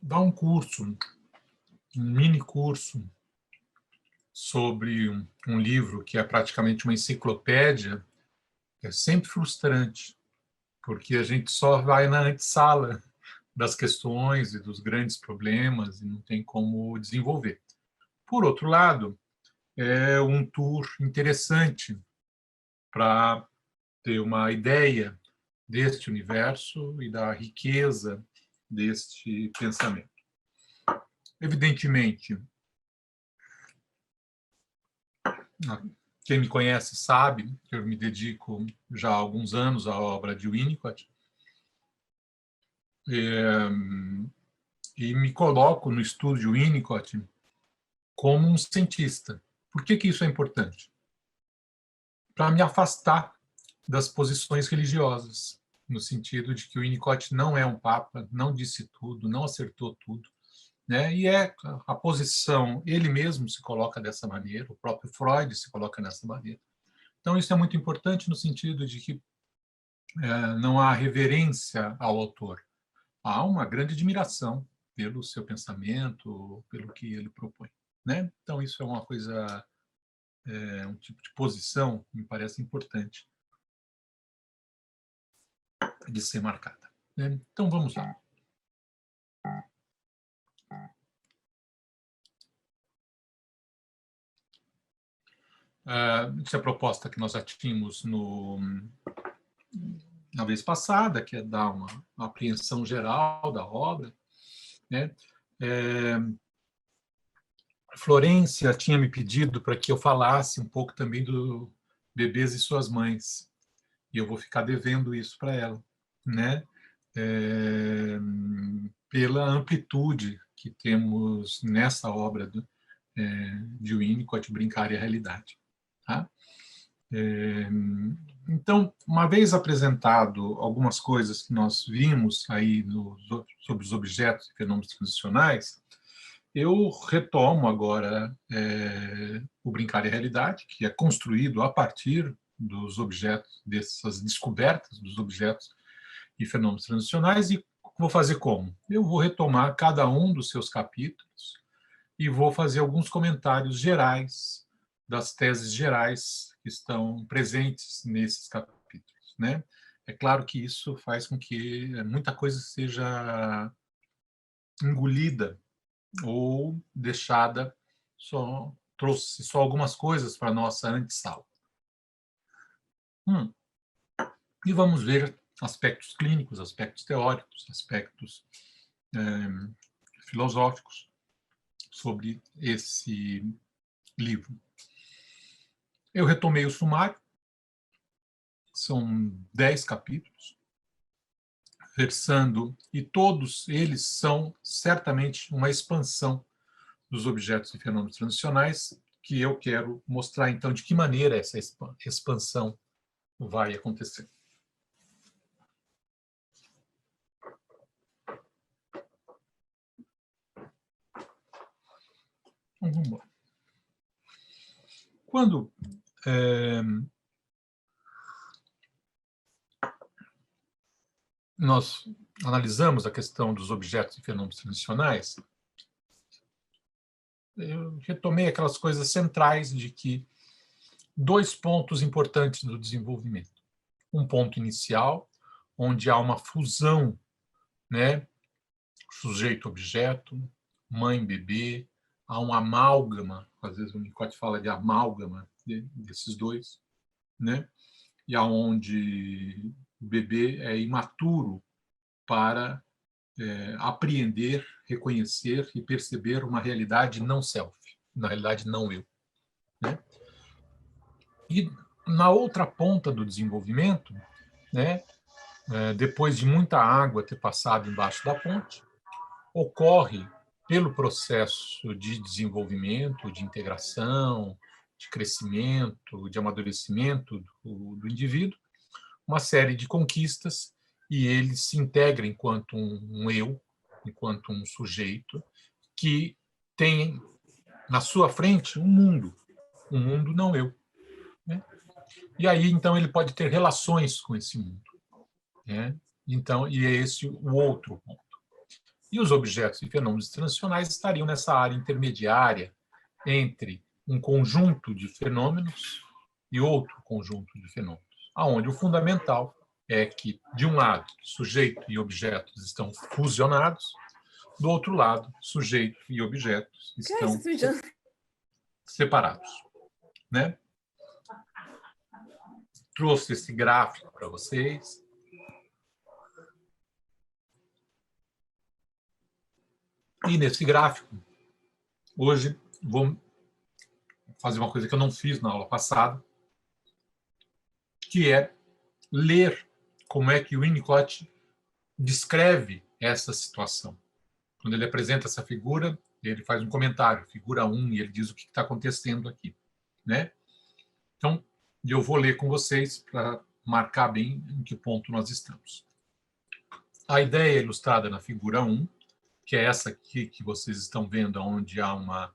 dar um curso, um mini curso sobre um livro que é praticamente uma enciclopédia, é sempre frustrante, porque a gente só vai na antessala das questões e dos grandes problemas e não tem como desenvolver. Por outro lado, é um tour interessante para ter uma ideia deste universo e da riqueza deste pensamento. Evidentemente, quem me conhece sabe que eu me dedico já há alguns anos à obra de Winnicott e me coloco no estudo de Winnicott como um cientista. Por que isso é importante? Para me afastar das posições religiosas, no sentido de que o Winnicott não é um papa, não disse tudo, não acertou tudo, né? E é a posição, ele mesmo se coloca dessa maneira, o próprio Freud se coloca dessa maneira. Então, isso é muito importante no sentido de que não há reverência ao autor. Há uma grande admiração pelo seu pensamento, pelo que ele propõe, né? Então, isso é uma coisa, um tipo de posição que me parece importante de ser marcada, né? Então, vamos lá. Essa é a proposta que nós já tínhamos na vez passada, que é dar uma apreensão geral da obra, né? Florência tinha me pedido para que eu falasse um pouco também do Bebês e Suas Mães, e eu vou ficar devendo isso para ela, né? Pela amplitude que temos nessa obra de Winnicott, Brincar e a Realidade. Tá? Então, uma vez apresentado algumas coisas que nós vimos aí sobre os objetos e fenômenos transicionais, eu retomo agora o Brincar e a Realidade, que é construído a partir dos objetos, dessas descobertas dos objetos e fenômenos transicionais, e vou fazer como? Eu vou retomar cada um dos seus capítulos e vou fazer alguns comentários gerais das teses gerais que estão presentes nesses capítulos, né? É claro que isso faz com que muita coisa seja engolida ou deixada, trouxe só algumas coisas para a nossa antessala. E vamos ver aspectos clínicos, aspectos teóricos, aspectos filosóficos sobre esse livro. Eu retomei o sumário, são 10 capítulos, versando, e todos eles são certamente uma expansão dos objetos e fenômenos transicionais, que eu quero mostrar, então, de que maneira essa expansão vai acontecer. Então, vamos lá. Quando nós analisamos a questão dos objetos e fenômenos transicionais, eu retomei aquelas coisas centrais de que 2 pontos importantes do desenvolvimento. Um ponto inicial, onde há uma fusão, né, sujeito-objeto, mãe-bebê, há um amálgama, às vezes o Winnicott fala de amálgama desses dois, né? E aonde o bebê é imaturo para apreender, reconhecer e perceber uma realidade não self, na realidade não eu, né? E na outra ponta do desenvolvimento, né, depois de muita água ter passado embaixo da ponte, ocorre, pelo processo de desenvolvimento, de integração, de crescimento, de amadurecimento do indivíduo, uma série de conquistas, e ele se integra enquanto um eu, enquanto um sujeito, que tem na sua frente um mundo não eu, né? E aí, então, ele pode ter relações com esse mundo, né? Então, e é esse o outro ponto. E os objetos e fenômenos transicionais estariam nessa área intermediária entre um conjunto de fenômenos e outro conjunto de fenômenos, aonde o fundamental é que, de um lado, sujeito e objetos estão fusionados, do outro lado, sujeito e objetos estão separados, né? Trouxe esse gráfico para vocês. E nesse gráfico, hoje, vou fazer uma coisa que eu não fiz na aula passada, que é ler como é que o Winnicott descreve essa situação. Quando ele apresenta essa figura, ele faz um comentário, figura 1, e ele diz o que está acontecendo aqui, né? Então, eu vou ler com vocês para marcar bem em que ponto nós estamos. A ideia ilustrada na figura 1, que é essa aqui que vocês estão vendo, onde há uma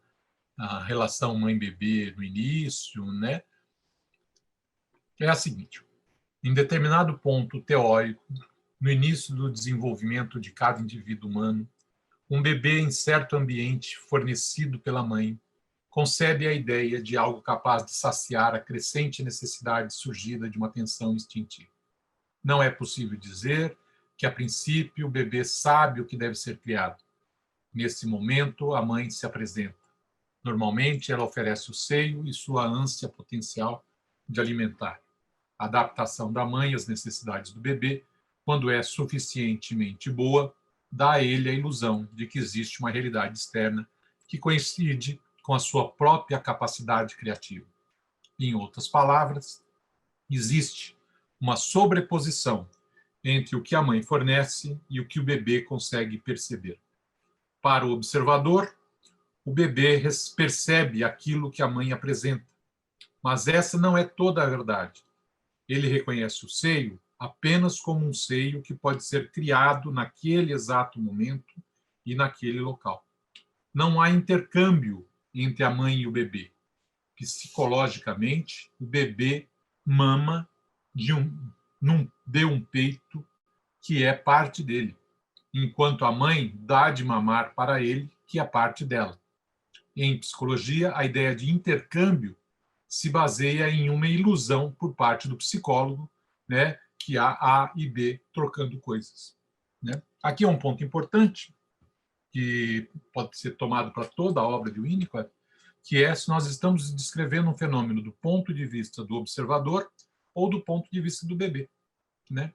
relação mãe-bebê no início, né? É a seguinte: em determinado ponto teórico, no início do desenvolvimento de cada indivíduo humano, um bebê em certo ambiente fornecido pela mãe concebe a ideia de algo capaz de saciar a crescente necessidade surgida de uma tensão instintiva. Não é possível dizer que, a princípio, o bebê sabe o que deve ser criado. Nesse momento, a mãe se apresenta. Normalmente, ela oferece o seio e sua ânsia potencial de alimentar. A adaptação da mãe às necessidades do bebê, quando é suficientemente boa, dá a ele a ilusão de que existe uma realidade externa que coincide com a sua própria capacidade criativa. Em outras palavras, existe uma sobreposição entre o que a mãe fornece e o que o bebê consegue perceber. Para o observador, o bebê percebe aquilo que a mãe apresenta, mas essa não é toda a verdade. Ele reconhece o seio apenas como um seio que pode ser criado naquele exato momento e naquele local. Não há intercâmbio entre a mãe e o bebê. Psicologicamente, o bebê mama de um peito que é parte dele, enquanto a mãe dá de mamar para ele, que é parte dela. Em psicologia, a ideia de intercâmbio se baseia em uma ilusão por parte do psicólogo, né, que há A e B trocando coisas, né? Aqui é um ponto importante, que pode ser tomado para toda a obra de Winnicott, que é se nós estamos descrevendo um fenômeno do ponto de vista do observador ou do ponto de vista do bebê, né?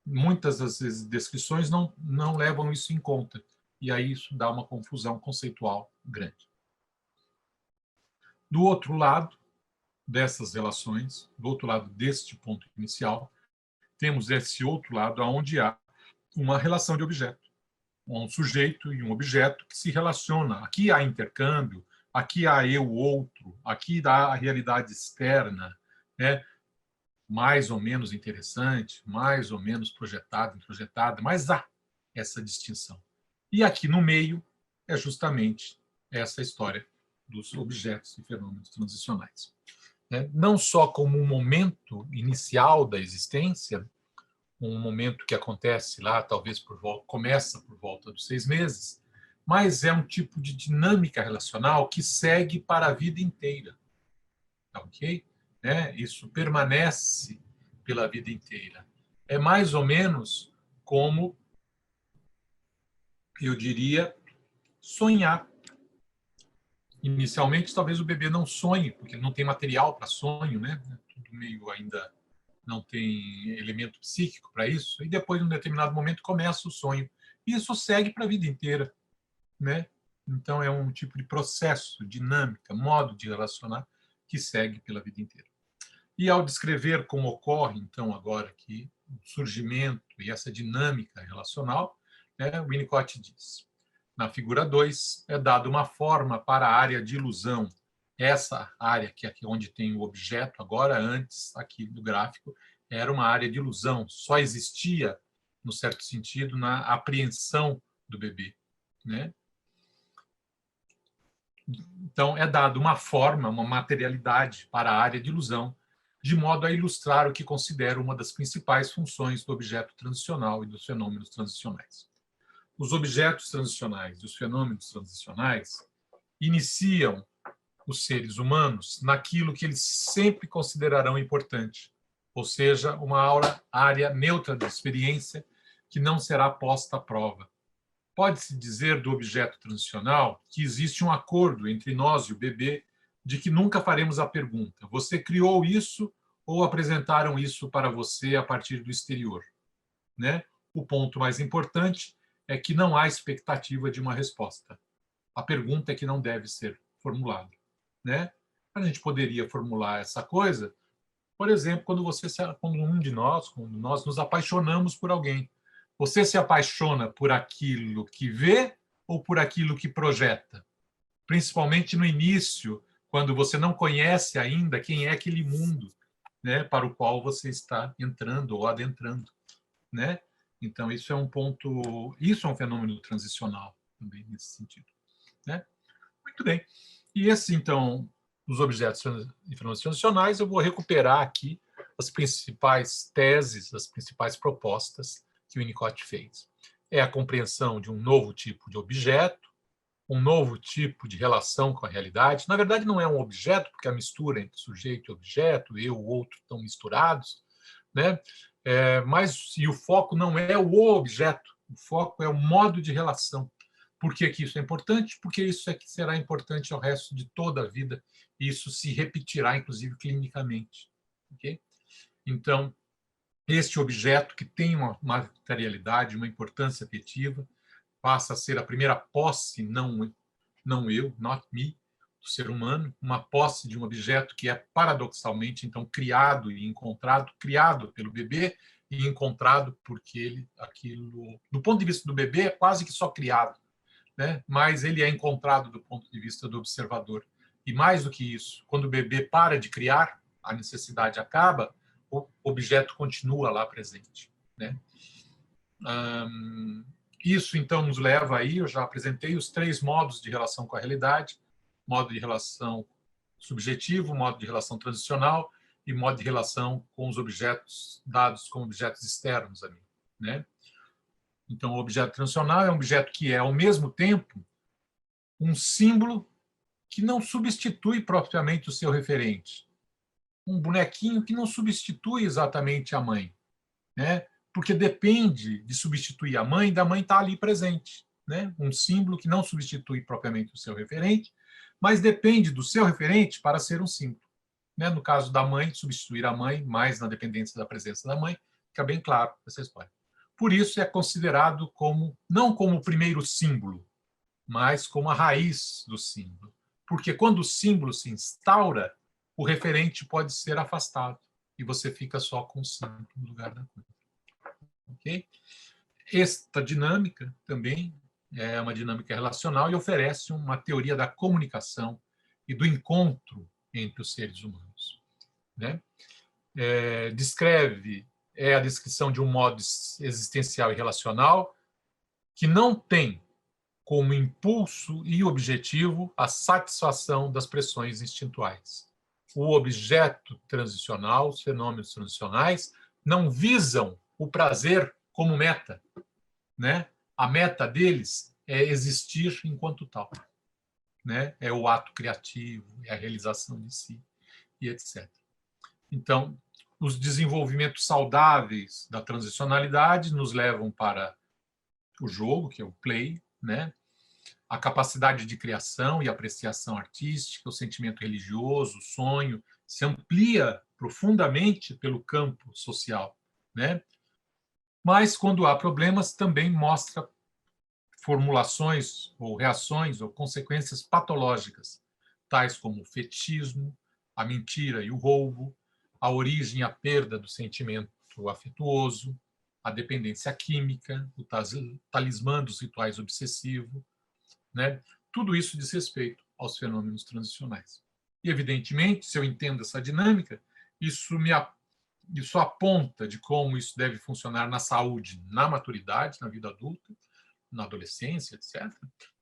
Muitas das descrições não levam isso em conta, e aí isso dá uma confusão conceitual grande. Do outro lado dessas relações, do outro lado deste ponto inicial, temos esse outro lado onde há uma relação de objeto, um sujeito e um objeto que se relaciona. Aqui há intercâmbio, aqui há eu-outro, aqui há a realidade externa, né? Mais ou menos interessante, mais ou menos projetada, introjetada, mas há essa distinção. E aqui no meio é justamente essa história dos objetos e fenômenos transicionais. Não só como um momento inicial da existência, um momento que acontece lá, talvez começa por volta dos 6 meses, mas é um tipo de dinâmica relacional que segue para a vida inteira. Ok? Isso permanece pela vida inteira. É mais ou menos como, eu diria, sonhar. Inicialmente, talvez o bebê não sonhe, porque ele não tem material para sonho, né? Tudo meio ainda não tem elemento psíquico para isso, e depois, em um determinado momento, começa o sonho. E isso segue para a vida inteira, né? Então, é um tipo de processo, dinâmica, modo de relacionar que segue pela vida inteira. E ao descrever como ocorre, então, agora aqui, o surgimento e essa dinâmica relacional, né, Winnicott diz: na figura 2, é dada uma forma para a área de ilusão. Essa área, que é aqui onde tem o objeto, agora, antes, aqui do gráfico, era uma área de ilusão, só existia, no certo sentido, na apreensão do bebê, né? Então, é dado uma forma, uma materialidade para a área de ilusão, de modo a ilustrar o que considero uma das principais funções do objeto transicional e dos fenômenos transicionais. os objetos transicionais e os fenômenos transicionais iniciam os seres humanos naquilo que eles sempre considerarão importante, ou seja, uma área neutra de experiência que não será posta à prova. Pode-se dizer do objeto transicional que existe um acordo entre nós e o bebê de que nunca faremos a pergunta: você criou isso ou apresentaram isso para você a partir do exterior? Né? O ponto mais importante é que não há expectativa de uma resposta. A pergunta é que não deve ser formulada. Né? A gente poderia formular essa coisa, por exemplo, quando quando nós nos apaixonamos por alguém. Você se apaixona por aquilo que vê ou por aquilo que projeta? Principalmente no início, quando você não conhece ainda quem é aquele mundo, né, para o qual você está entrando ou adentrando, né? Então isso é um ponto, isso é um fenômeno transicional também nesse sentido, né? Muito bem. E esse então, os objetos e fenômenos transicionais, eu vou recuperar aqui as principais teses, as principais propostas que o Winnicott fez. É a compreensão de um novo tipo de objeto, um novo tipo de relação com a realidade. Na verdade, não é um objeto, porque a mistura entre sujeito e objeto, eu e o outro estão misturados, né? Mas e o foco não é o objeto, o foco é o modo de relação. Por que isso é importante? Porque isso é que será importante ao resto de toda a vida, e isso se repetirá, inclusive, clinicamente. Okay? Então, este objeto que tem uma materialidade, uma importância afetiva, passa a ser a primeira posse, não eu, not me, do ser humano, uma posse de um objeto que é paradoxalmente então criado e encontrado, criado pelo bebê e encontrado porque ele, aquilo, do ponto de vista do bebê, é quase que só criado, né? Mas ele é encontrado do ponto de vista do observador. E mais do que isso, quando o bebê para de criar, a necessidade acaba, o objeto continua lá presente, né? Isso, então, nos leva aí, eu já apresentei os 3 modos de relação com a realidade: modo de relação subjetivo, modo de relação transicional e modo de relação com os objetos dados como objetos externos a mim, né? Então, o objeto transicional é um objeto que é, ao mesmo tempo, um símbolo que não substitui propriamente o seu referente. Um bonequinho que não substitui exatamente a mãe, né? Porque depende de substituir a mãe, da mãe estar ali presente, né? Um símbolo que não substitui propriamente o seu referente, mas depende do seu referente para ser um símbolo, né? No caso da mãe, substituir a mãe, mais na dependência da presença da mãe, fica bem claro essa história. Por isso é considerado como, não como o primeiro símbolo, mas como a raiz do símbolo. Porque quando o símbolo se instaura, o referente pode ser afastado e você fica só com o símbolo no lugar da coisa. Okay? Esta dinâmica também é uma dinâmica relacional e oferece uma teoria da comunicação e do encontro entre os seres humanos. Né? É a descrição de um modo existencial e relacional que não tem como impulso e objetivo a satisfação das pressões instintuais. O objeto transicional, os fenômenos transicionais, não visam o prazer como meta, né? A meta deles é existir enquanto tal, né? É o ato criativo, é a realização de si, e etc. Então, os desenvolvimentos saudáveis da transicionalidade nos levam para o jogo, que é o play, né? A capacidade de criação e apreciação artística, o sentimento religioso, o sonho, se amplia profundamente pelo campo social, né? Mas, quando há problemas, também mostra formulações ou reações ou consequências patológicas, tais como o fetichismo, a mentira e o roubo, a origem e a perda do sentimento afetuoso, a dependência química, o talismã dos rituais obsessivos, né? Tudo isso diz respeito aos fenômenos transicionais. E, evidentemente, se eu entendo essa dinâmica, isso aponta de como isso deve funcionar na saúde, na maturidade, na vida adulta, na adolescência, etc.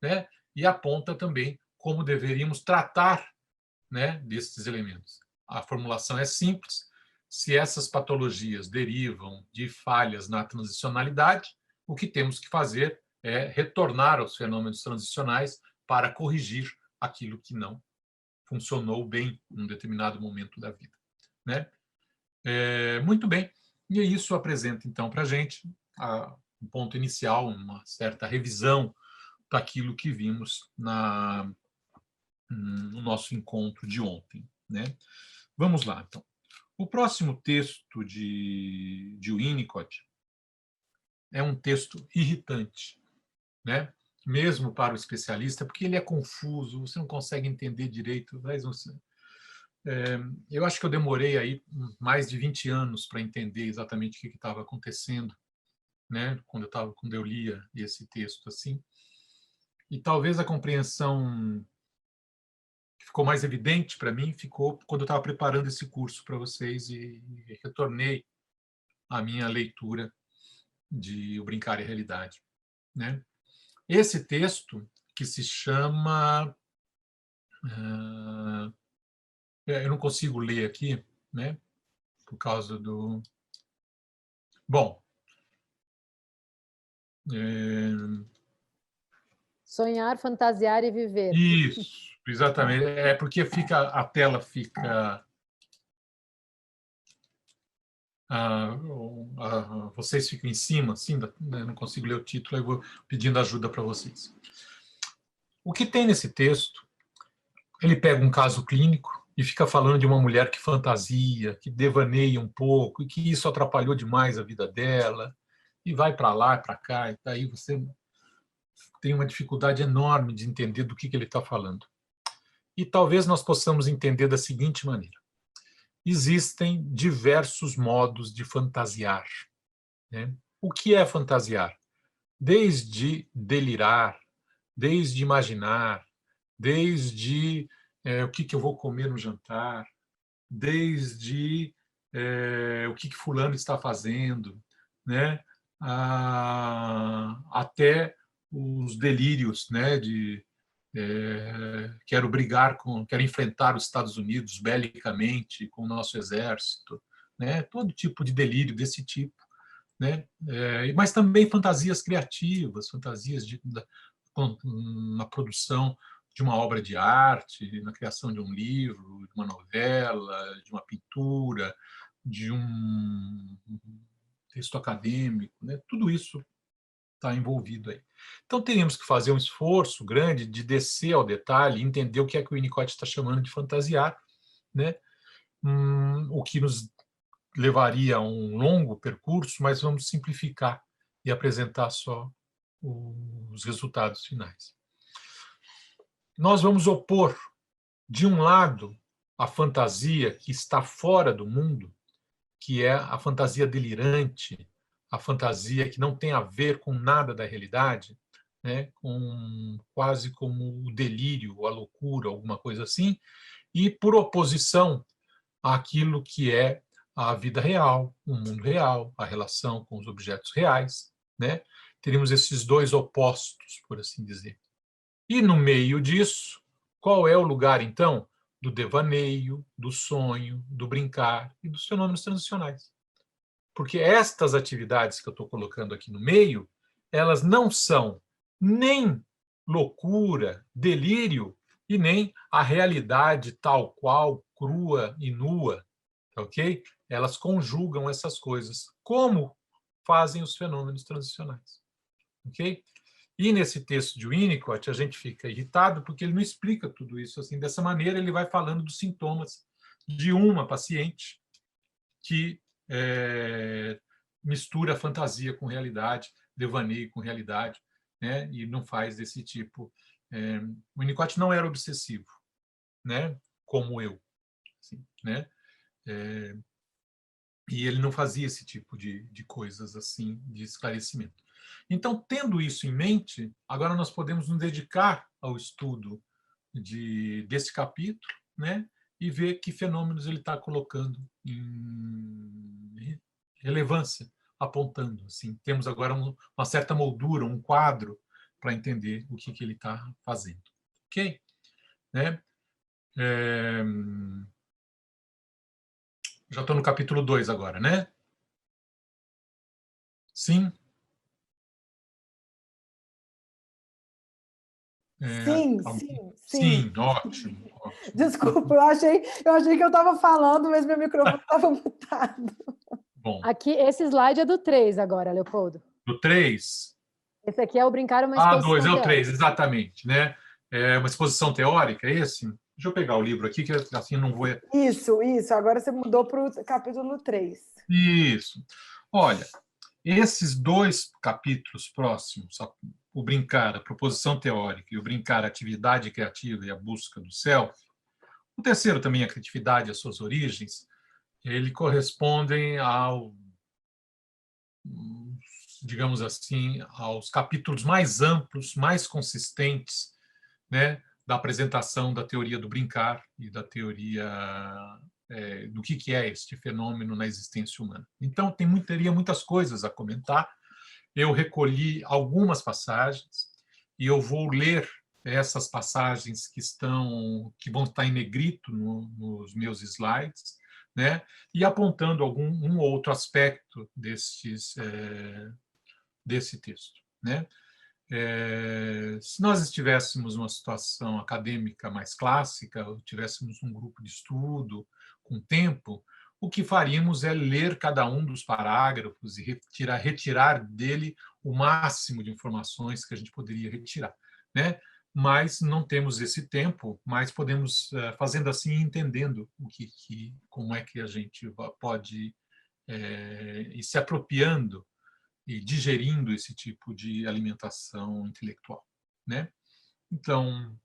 Né? E aponta também como deveríamos tratar, né, desses elementos. A formulação é simples. Se essas patologias derivam de falhas na transicionalidade, o que temos que fazer é retornar aos fenômenos transicionais para corrigir aquilo que não funcionou bem em um determinado momento da vida, né? Muito bem. E isso apresenta, então, para a gente um ponto inicial, uma certa revisão daquilo que vimos no nosso encontro de ontem, né? Vamos lá, então. O próximo texto de Winnicott é um texto irritante, né? Mesmo para o especialista, porque ele é confuso, você não consegue entender direito. Eu acho que eu demorei aí mais de 20 anos para entender exatamente o que estava acontecendo, né? Quando eu lia esse texto assim. E talvez a compreensão que ficou mais evidente para mim ficou quando eu estava preparando esse curso para vocês e retornei à minha leitura de O Brincar e a Realidade, né? Esse texto que se chama eu não consigo ler aqui, né? Por causa do bom, Sonhar, fantasiar e viver. isso, exatamente. É porque a tela fica vocês ficam em cima, assim, né? Não consigo ler o título, eu vou pedindo ajuda para vocês. O que tem nesse texto? Ele pega um caso clínico e fica falando de uma mulher que fantasia, que devaneia um pouco, e que isso atrapalhou demais a vida dela, e vai para lá, para cá, e daí você tem uma dificuldade enorme de entender do que ele está falando. E talvez nós possamos entender da seguinte maneira: existem diversos modos de fantasiar, né? O que é fantasiar? Desde delirar, desde imaginar, desde o que eu vou comer no jantar, desde o que fulano está fazendo, né? Até os delírios, né? De quero enfrentar os Estados Unidos belicamente com o nosso exército, né? Todo tipo de delírio desse tipo, né? Mas também fantasias criativas, fantasias na produção de uma obra de arte, na criação de um livro, de uma novela, de uma pintura, de um texto acadêmico, né? Tudo isso está envolvido aí. Então, teríamos que fazer um esforço grande de descer ao detalhe, entender o que é que o Winnicott está chamando de fantasiar, né? O que nos levaria a um longo percurso, mas vamos simplificar e apresentar só os resultados finais. Nós vamos opor, de um lado, a fantasia que está fora do mundo, que é a fantasia delirante, a fantasia que não tem a ver com nada da realidade, né? Quase como o delírio, a loucura, alguma coisa assim, e por oposição àquilo que é a vida real, o mundo real, a relação com os objetos reais, né? Teríamos esses dois opostos, por assim dizer. E no meio disso, qual é o lugar, então, do devaneio, do sonho, do brincar e dos fenômenos transicionais? Porque estas atividades que eu estou colocando aqui no meio, elas não são nem loucura, delírio, e nem a realidade tal qual, crua e nua, ok? Elas conjugam essas coisas, como fazem os fenômenos transicionais, ok? E nesse texto de Winnicott, a gente fica irritado porque ele não explica tudo isso assim. Dessa maneira, ele vai falando dos sintomas de uma paciente que mistura fantasia com realidade, devaneio com realidade, né? E não faz desse tipo. O Winnicott não era obsessivo, né? Como eu, assim, né? E ele não fazia esse tipo de coisas assim, de esclarecimento. Então, tendo isso em mente, agora nós podemos nos dedicar ao estudo desse capítulo, né? E ver que fenômenos ele está colocando em relevância, apontando. Assim. Temos agora uma certa moldura, um quadro, para entender o que ele está fazendo. Ok? Né? Já estou no capítulo 2 agora, né? Sim? Sim, Alguém? sim, sim. Sim, ótimo, ótimo. Desculpa, eu achei que eu estava falando, mas meu microfone estava mutado. Bom. Aqui, esse slide é do 3 agora, Leopoldo. Do 3? Esse aqui é o Brincar uma Ah, exposição 2, é o 3, teórica. exatamente. Né? É uma exposição teórica, é esse? Deixa eu pegar o livro aqui, que assim não vou... Isso. Agora você mudou para o capítulo 3. Isso. Olha, esses 2 capítulos próximos, o Brincar, a proposição teórica, e o Brincar, a atividade criativa e a busca do self, o terceiro também, a criatividade e as suas origens, ele correspondem ao, digamos assim, aos capítulos mais amplos, mais consistentes, né, da apresentação da teoria do brincar e da teoria do que é este fenômeno na existência humana. Então, teria muitas coisas a comentar. Eu recolhi algumas passagens e eu vou ler essas passagens que vão estar em negrito nos meus slides, né, e apontando um outro aspecto desse texto, né? Se nós estivéssemos numa situação acadêmica mais clássica, ou tivéssemos um grupo de estudo com tempo, o que faríamos é ler cada um dos parágrafos e retirar dele o máximo de informações que a gente poderia retirar, né? Mas não temos esse tempo, mas podemos, fazendo assim, entendendo como é que a gente pode ir se apropriando e digerindo esse tipo de alimentação intelectual, né? Então,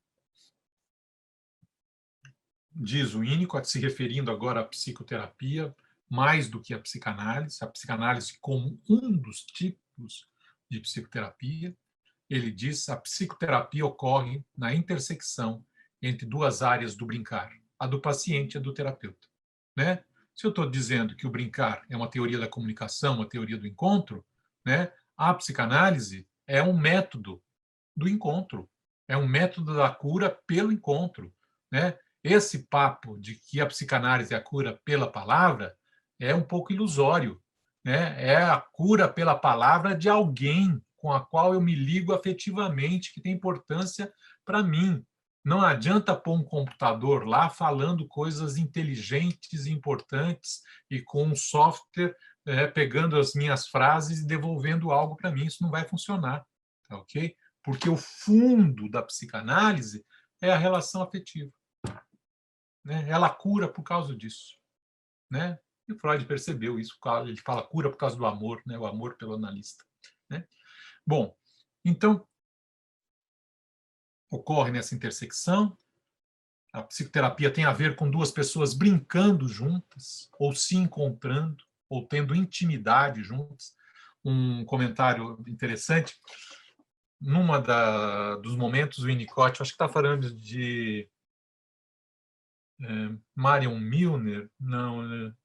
diz o Winnicott, se referindo agora à psicoterapia, mais do que a psicanálise como um dos tipos de psicoterapia, ele diz: a psicoterapia ocorre na intersecção entre 2 áreas do brincar, a do paciente e a do terapeuta, né? Se eu estou dizendo que o brincar é uma teoria da comunicação, uma teoria do encontro, né? A psicanálise é um método do encontro, é um método da cura pelo encontro, né? Esse papo de que a psicanálise é a cura pela palavra é um pouco ilusório, né? É a cura pela palavra de alguém com a qual eu me ligo afetivamente, que tem importância para mim. Não adianta pôr um computador lá falando coisas inteligentes e importantes e com um software pegando as minhas frases e devolvendo algo para mim. Isso não vai funcionar, tá ok? Porque o fundo da psicanálise é a relação afetiva, né? Ela cura por causa disso, né? E Freud percebeu isso, ele fala cura por causa do amor, né? O amor pelo analista, né? Bom, então, ocorre nessa intersecção, a psicoterapia tem a ver com 2 pessoas brincando juntas, ou se encontrando, ou tendo intimidade juntas. Um comentário interessante, dos momentos, o Winnicott, acho que está falando de Marion Milner, não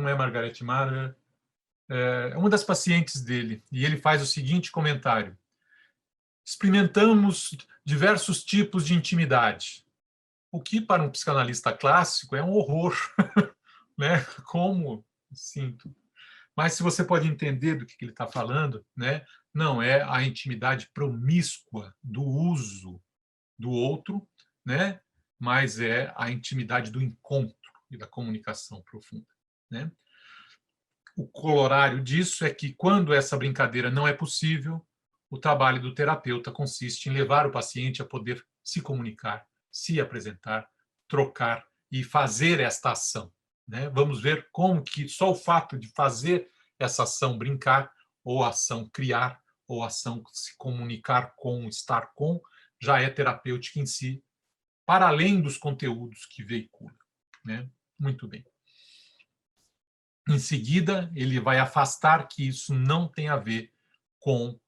é Margaret Miller, é uma das pacientes dele, e ele faz o seguinte comentário: experimentamos diversos tipos de intimidade, o que para um psicanalista clássico é um horror, né? Como sinto. Mas se você pode entender do que ele está falando, né? Não é a intimidade promíscua do uso do outro, né? Mas é a intimidade do encontro e da comunicação profunda, né? O corolário disso é que, quando essa brincadeira não é possível, o trabalho do terapeuta consiste em levar o paciente a poder se comunicar, se apresentar, trocar e fazer esta ação, né? Vamos ver como que só o fato de fazer essa ação brincar, ou ação criar, ou ação se comunicar com, estar com, já é terapêutica em si, para além dos conteúdos que veicula, né? Muito bem. Em seguida, ele vai afastar que isso não tem a ver com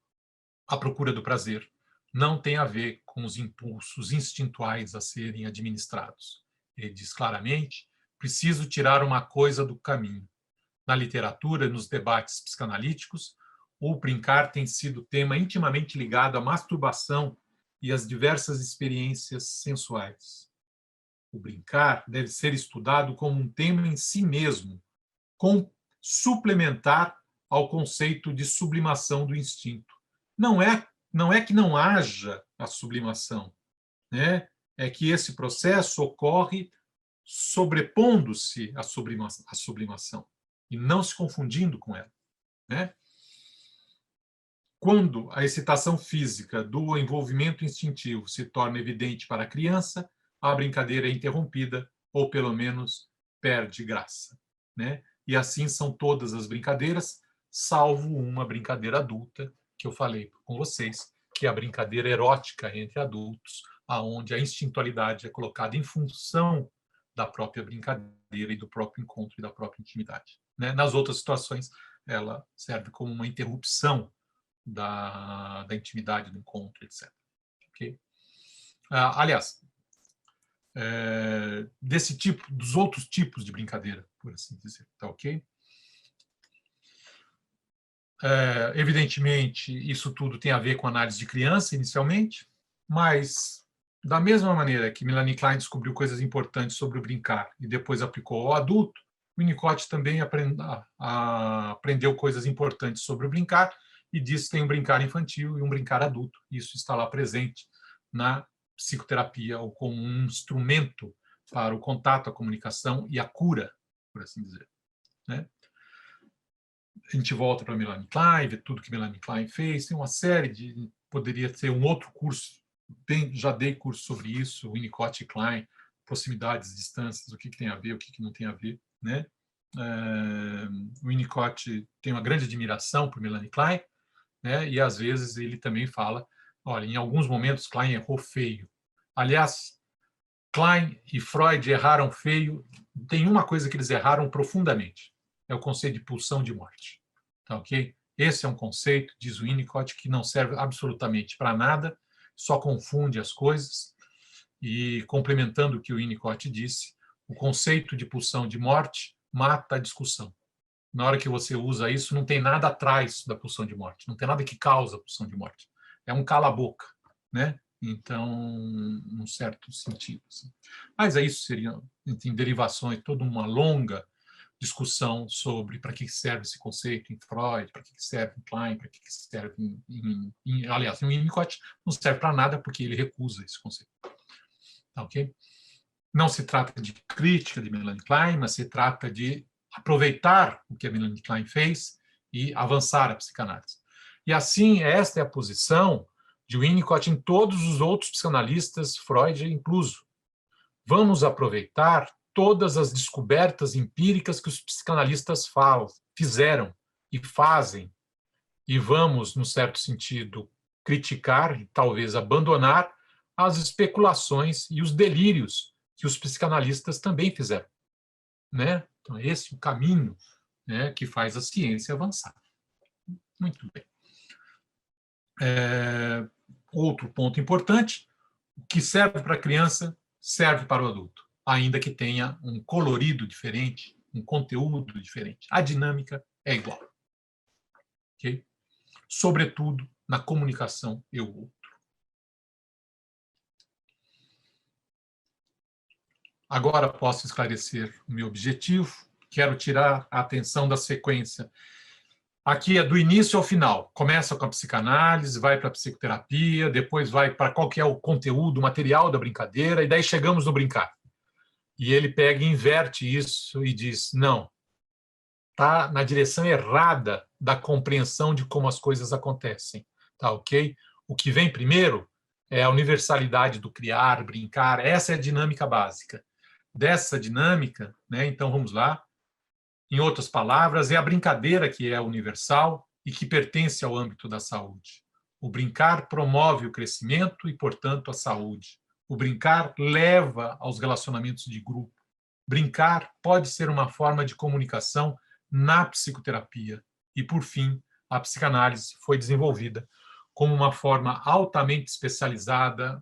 a procura do prazer, não tem a ver com os impulsos instintuais a serem administrados. Ele diz claramente: preciso tirar uma coisa do caminho. Na literatura e nos debates psicanalíticos, o brincar tem sido tema intimamente ligado à masturbação e às diversas experiências sensuais. O brincar deve ser estudado como um tema em si mesmo, suplementar ao conceito de sublimação do instinto. Não é que não haja a sublimação, né, é que esse processo ocorre sobrepondo-se à sublimação e não se confundindo com ela, né? Quando a excitação física do envolvimento instintivo se torna evidente para a criança, a brincadeira é interrompida ou, pelo menos, perde graça, né? E assim são todas as brincadeiras, salvo uma brincadeira adulta, que eu falei com vocês, que é a brincadeira erótica entre adultos, aonde a instintualidade é colocada em função da própria brincadeira e do próprio encontro e da própria intimidade, né? Nas outras situações, ela serve como uma interrupção da intimidade, do encontro, etc. Okay? Aliás, desse tipo, dos outros tipos de brincadeira, por assim dizer, tá ok? Evidentemente, isso tudo tem a ver com análise de criança, inicialmente, mas, da mesma maneira que Melanie Klein descobriu coisas importantes sobre o brincar e depois aplicou ao adulto, Winnicott também aprendeu coisas importantes sobre o brincar e disse que tem um brincar infantil e um brincar adulto. Isso está lá presente na psicoterapia ou como um instrumento para o contato, a comunicação e a cura, por assim dizer, né? A gente volta para Melanie Klein, vê tudo que Melanie Klein fez, tem uma série de... Poderia ser um outro curso, já dei curso sobre isso, Winnicott e Klein, proximidades, distâncias, o que tem a ver, o que não tem a ver, né? Winnicott tem uma grande admiração por Melanie Klein, né? E às vezes ele também fala, olha, em alguns momentos Klein errou feio. Aliás, Klein e Freud erraram feio, tem uma coisa que eles erraram profundamente, é o conceito de pulsão de morte. Tá, ok? Esse é um conceito, diz Winnicott, que não serve absolutamente para nada, só confunde as coisas, e complementando o que o Winnicott disse, o conceito de pulsão de morte mata a discussão. Na hora que você usa isso, não tem nada atrás da pulsão de morte, não tem nada que causa a pulsão de morte. É um cala-boca, né? Então, num certo sentido. Assim. Mas isso seria, em derivações, toda uma longa discussão sobre para que serve esse conceito em Freud, para que serve em Klein, para que serve aliás, em Winnicott não serve para nada porque ele recusa esse conceito. Tá, ok? Não se trata de crítica de Melanie Klein, mas se trata de aproveitar o que a Melanie Klein fez e avançar a psicanálise. E assim, esta é a posição de Winnicott em todos os outros psicanalistas, Freud incluso. Vamos aproveitar todas as descobertas empíricas que os psicanalistas fizeram e fazem, e vamos, num certo sentido, criticar e talvez abandonar as especulações e os delírios que os psicanalistas também fizeram, né? Então, esse é o caminho, né, que faz a ciência avançar. Muito bem. Outro ponto importante, o que serve para a criança serve para o adulto, ainda que tenha um colorido diferente, um conteúdo diferente. A dinâmica é igual. Okay? Sobretudo na comunicação eu-outro. Agora posso esclarecer o meu objetivo. Quero tirar a atenção da sequência. Aqui é do início ao final. Começa com a psicanálise, vai para a psicoterapia, depois vai para qual que é o conteúdo, o material da brincadeira, e daí chegamos no brincar. E ele pega e inverte isso e diz, não, está na direção errada da compreensão de como as coisas acontecem. Tá, ok? O que vem primeiro é a universalidade do criar, brincar, essa é a dinâmica básica. Dessa dinâmica, né, então vamos lá, em outras palavras, é a brincadeira que é universal e que pertence ao âmbito da saúde. O brincar promove o crescimento e, portanto, a saúde. O brincar leva aos relacionamentos de grupo. Brincar pode ser uma forma de comunicação na psicoterapia. E, por fim, a psicanálise foi desenvolvida como uma forma altamente especializada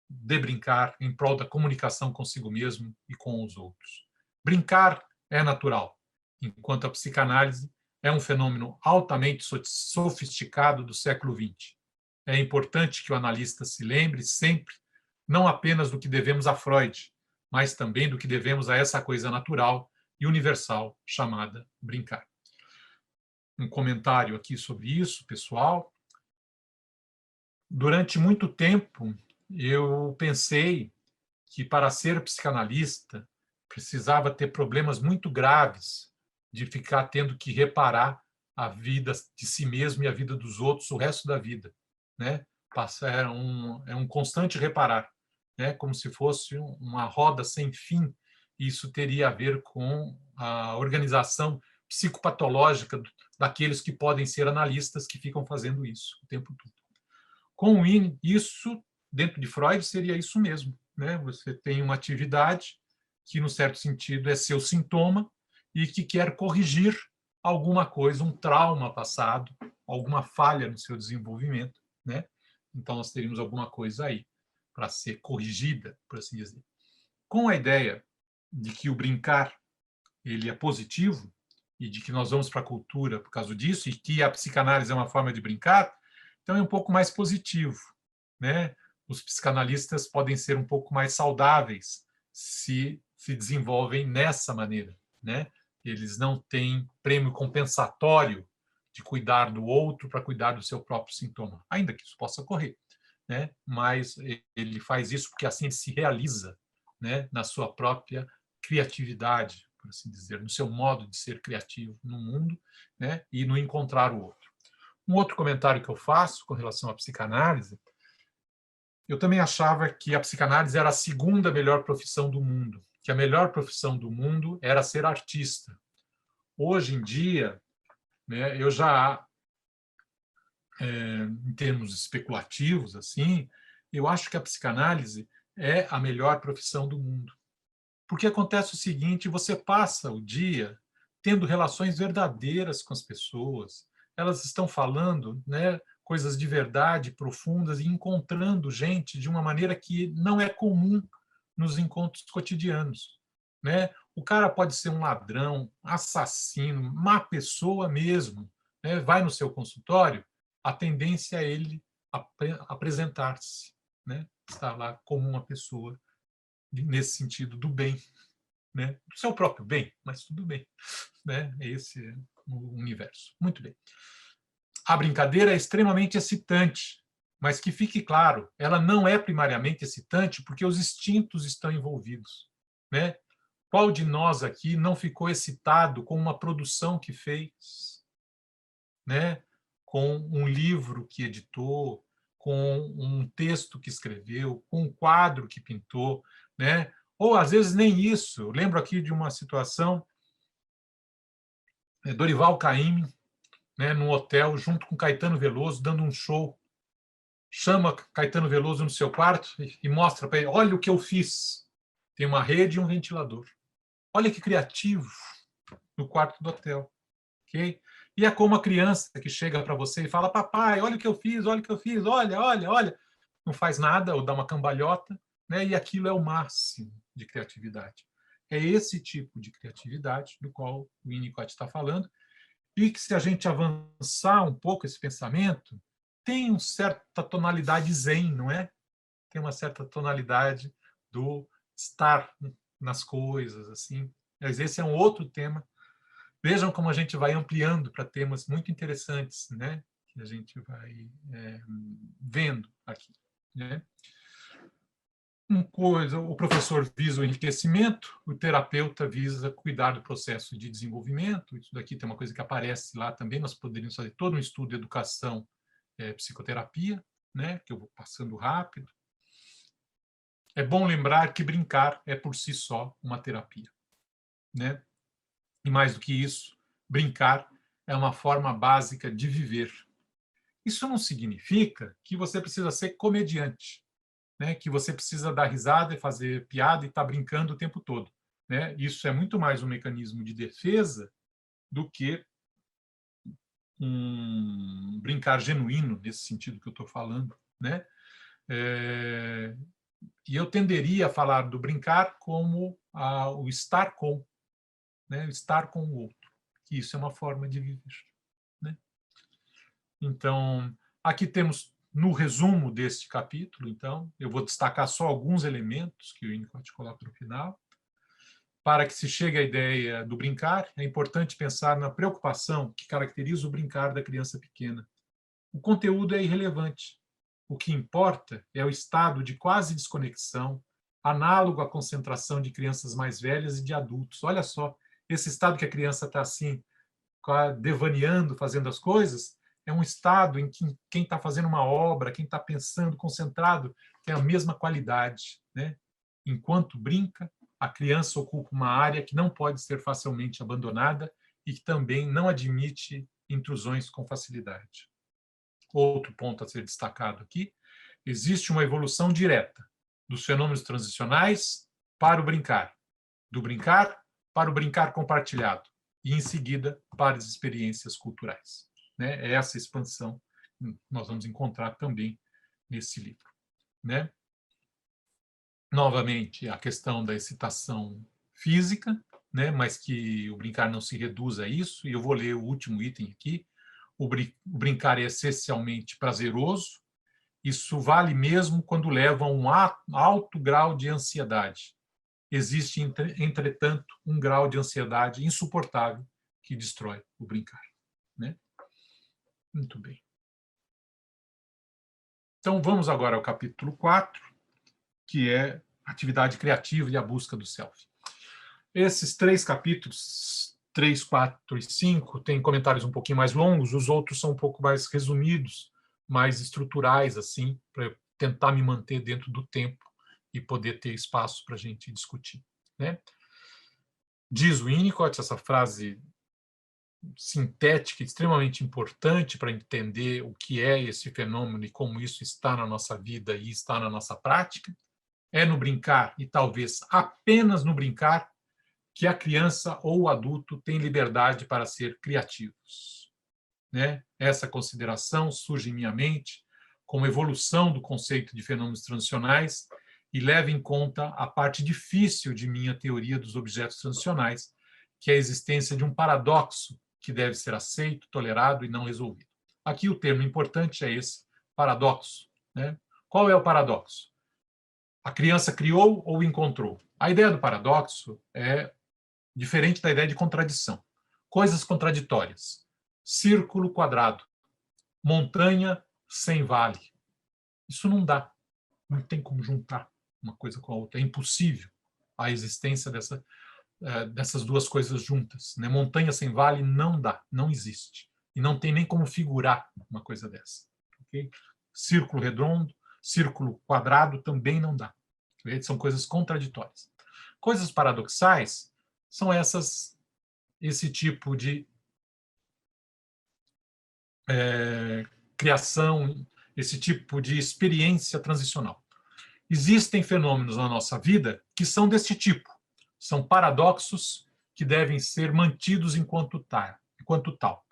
de brincar em prol da comunicação consigo mesmo e com os outros. Brincar é natural, enquanto a psicanálise é um fenômeno altamente sofisticado do século XX. É importante que o analista se lembre sempre, não apenas do que devemos a Freud, mas também do que devemos a essa coisa natural e universal chamada brincar. Um comentário aqui sobre isso, pessoal. durante muito tempo, eu pensei que para ser psicanalista precisava ter problemas muito graves de ficar tendo que reparar a vida de si mesmo e a vida dos outros o resto da vida, né? É um constante reparar, né? Como se fosse uma roda sem fim. Isso teria a ver com a organização psicopatológica daqueles que podem ser analistas que ficam fazendo isso o tempo todo. Com o INE, isso, dentro de Freud, seria isso mesmo, né? Você tem uma atividade que, no certo sentido, é seu sintoma e que quer corrigir alguma coisa, um trauma passado, alguma falha no seu desenvolvimento, né? Então, nós teríamos alguma coisa aí para ser corrigida, por assim dizer. Com a ideia de que o brincar ele é positivo e de que nós vamos para a cultura por causa disso e que a psicanálise é uma forma de brincar, então é um pouco mais positivo, né? Os psicanalistas podem ser um pouco mais saudáveis se desenvolvem nessa maneira, né? Eles não têm prêmio compensatório de cuidar do outro para cuidar do seu próprio sintoma, ainda que isso possa ocorrer, né? Mas ele faz isso porque assim ele se realiza, né? Na sua própria criatividade, por assim dizer, no seu modo de ser criativo no mundo, né? E no encontrar o outro. Um outro comentário que eu faço com relação à psicanálise, eu também achava que a psicanálise era a segunda melhor profissão do mundo, que a melhor profissão do mundo era ser artista. Hoje em dia, né, eu já, em termos especulativos, assim, eu acho que a psicanálise é a melhor profissão do mundo. Porque acontece o seguinte, você passa o dia tendo relações verdadeiras com as pessoas, elas estão falando, né, coisas de verdade, profundas, e encontrando gente de uma maneira que não é comum nos encontros cotidianos, né? O cara pode ser um ladrão, assassino, má pessoa mesmo, né? Vai no seu consultório, a tendência é ele apresentar-se, né? Estar lá como uma pessoa nesse sentido do bem, né? Do seu próprio bem, mas tudo bem, né? Esse é o universo. Muito bem. A brincadeira é extremamente excitante, mas que fique claro, ela não é primariamente excitante porque os instintos estão envolvidos, né? Qual de nós aqui não ficou excitado com uma produção que fez, né? Com um livro que editou, com um texto que escreveu, com um quadro que pintou, né? Ou, às vezes, nem isso. Eu lembro aqui de uma situação, Dorival Caymmi, né, num hotel, junto com Caetano Veloso, dando um show. Chama Caetano Veloso no seu quarto e mostra para ele, olha o que eu fiz. Tem uma rede e um ventilador. Olha que criativo, no quarto do hotel. Okay? E é como a criança que chega para você e fala, papai, olha o que eu fiz, olha o que eu fiz, olha, olha, olha. Não faz nada, ou dá uma cambalhota, né? E aquilo é o máximo de criatividade. É esse tipo de criatividade do qual o Winnicott está falando, e que, se a gente avançar um pouco esse pensamento, tem uma certa tonalidade zen, não é? Tem uma certa tonalidade do estar nas coisas, assim. Mas esse é um outro tema. Vejam como a gente vai ampliando para temas muito interessantes, né? Que a gente vai vendo aqui, né? O professor visa o enriquecimento, o terapeuta visa cuidar do processo de desenvolvimento. Isso daqui tem uma coisa que aparece lá também, nós poderíamos fazer todo um estudo de educação, psicoterapia, né? Que eu vou passando rápido. É bom lembrar que brincar é por si só uma terapia, né? E mais do que isso, brincar é uma forma básica de viver. Isso não significa que você precisa ser comediante, né? Que você precisa dar risada e fazer piada e estar brincando o tempo todo, né? Isso é muito mais um mecanismo de defesa do que um brincar genuíno, nesse sentido que eu estou falando, né? E eu tenderia a falar do brincar como o estar com, né? Estar com o outro, que isso é uma forma de viver, né? Então, aqui temos, no resumo deste capítulo, então, eu vou destacar só alguns elementos que o Winnicott coloca no final. Para que se chegue à ideia do brincar, é importante pensar na preocupação que caracteriza o brincar da criança pequena. O conteúdo é irrelevante. o que importa é o estado de quase desconexão, análogo à concentração de crianças mais velhas e de adultos. Olha só, esse estado que a criança está assim, devaneando, fazendo as coisas, é um estado em que quem está fazendo uma obra, quem está pensando, concentrado, tem a mesma qualidade, né? Enquanto brinca, a criança ocupa uma área que não pode ser facilmente abandonada e que também não admite intrusões com facilidade. Outro ponto a ser destacado aqui, existe uma evolução direta dos fenômenos transicionais para o brincar, do brincar para o brincar compartilhado, e, em seguida, para as experiências culturais. Né? É essa expansão que nós vamos encontrar também nesse livro. Né? Novamente, a questão da excitação física, né? Mas que o brincar não se reduz a isso, e eu vou ler o último item aqui. O brincar é essencialmente prazeroso. Isso vale mesmo quando leva a um alto grau de ansiedade. Existe, entretanto, um grau de ansiedade insuportável que destrói o brincar. Né? Muito bem. Então, vamos agora ao capítulo 4, que é atividade criativa e a busca do self. Esses 3 capítulos, 3, 4 e 5, têm comentários um pouquinho mais longos, os outros são um pouco mais resumidos, mais estruturais, assim, para eu tentar me manter dentro do tempo e poder ter espaço para a gente discutir. Né? Diz o Winnicott, essa frase sintética, extremamente importante para entender o que é esse fenômeno e como isso está na nossa vida e está na nossa prática. É no brincar, e talvez apenas no brincar, que a criança ou o adulto tem liberdade para ser criativos. Né? Essa consideração surge em minha mente como evolução do conceito de fenômenos transicionais e leva em conta a parte difícil de minha teoria dos objetos transicionais, que é a existência de um paradoxo que deve ser aceito, tolerado e não resolvido. Aqui o termo importante é esse, paradoxo. Né? Qual é o paradoxo? A criança criou ou encontrou? A ideia do paradoxo é diferente da ideia de contradição. Coisas contraditórias. Círculo quadrado. Montanha sem vale. Isso não dá. Não tem como juntar uma coisa com a outra. É impossível a existência dessas duas coisas juntas. Né? Montanha sem vale não dá, não existe. E não tem nem como figurar uma coisa dessa. Okay? Círculo redondo, círculo quadrado também não dá. Okay? São coisas contraditórias. Coisas paradoxais são esse tipo de criação, esse tipo de experiência transicional. Existem fenômenos na nossa vida que são desse tipo. São paradoxos que devem ser mantidos enquanto tal.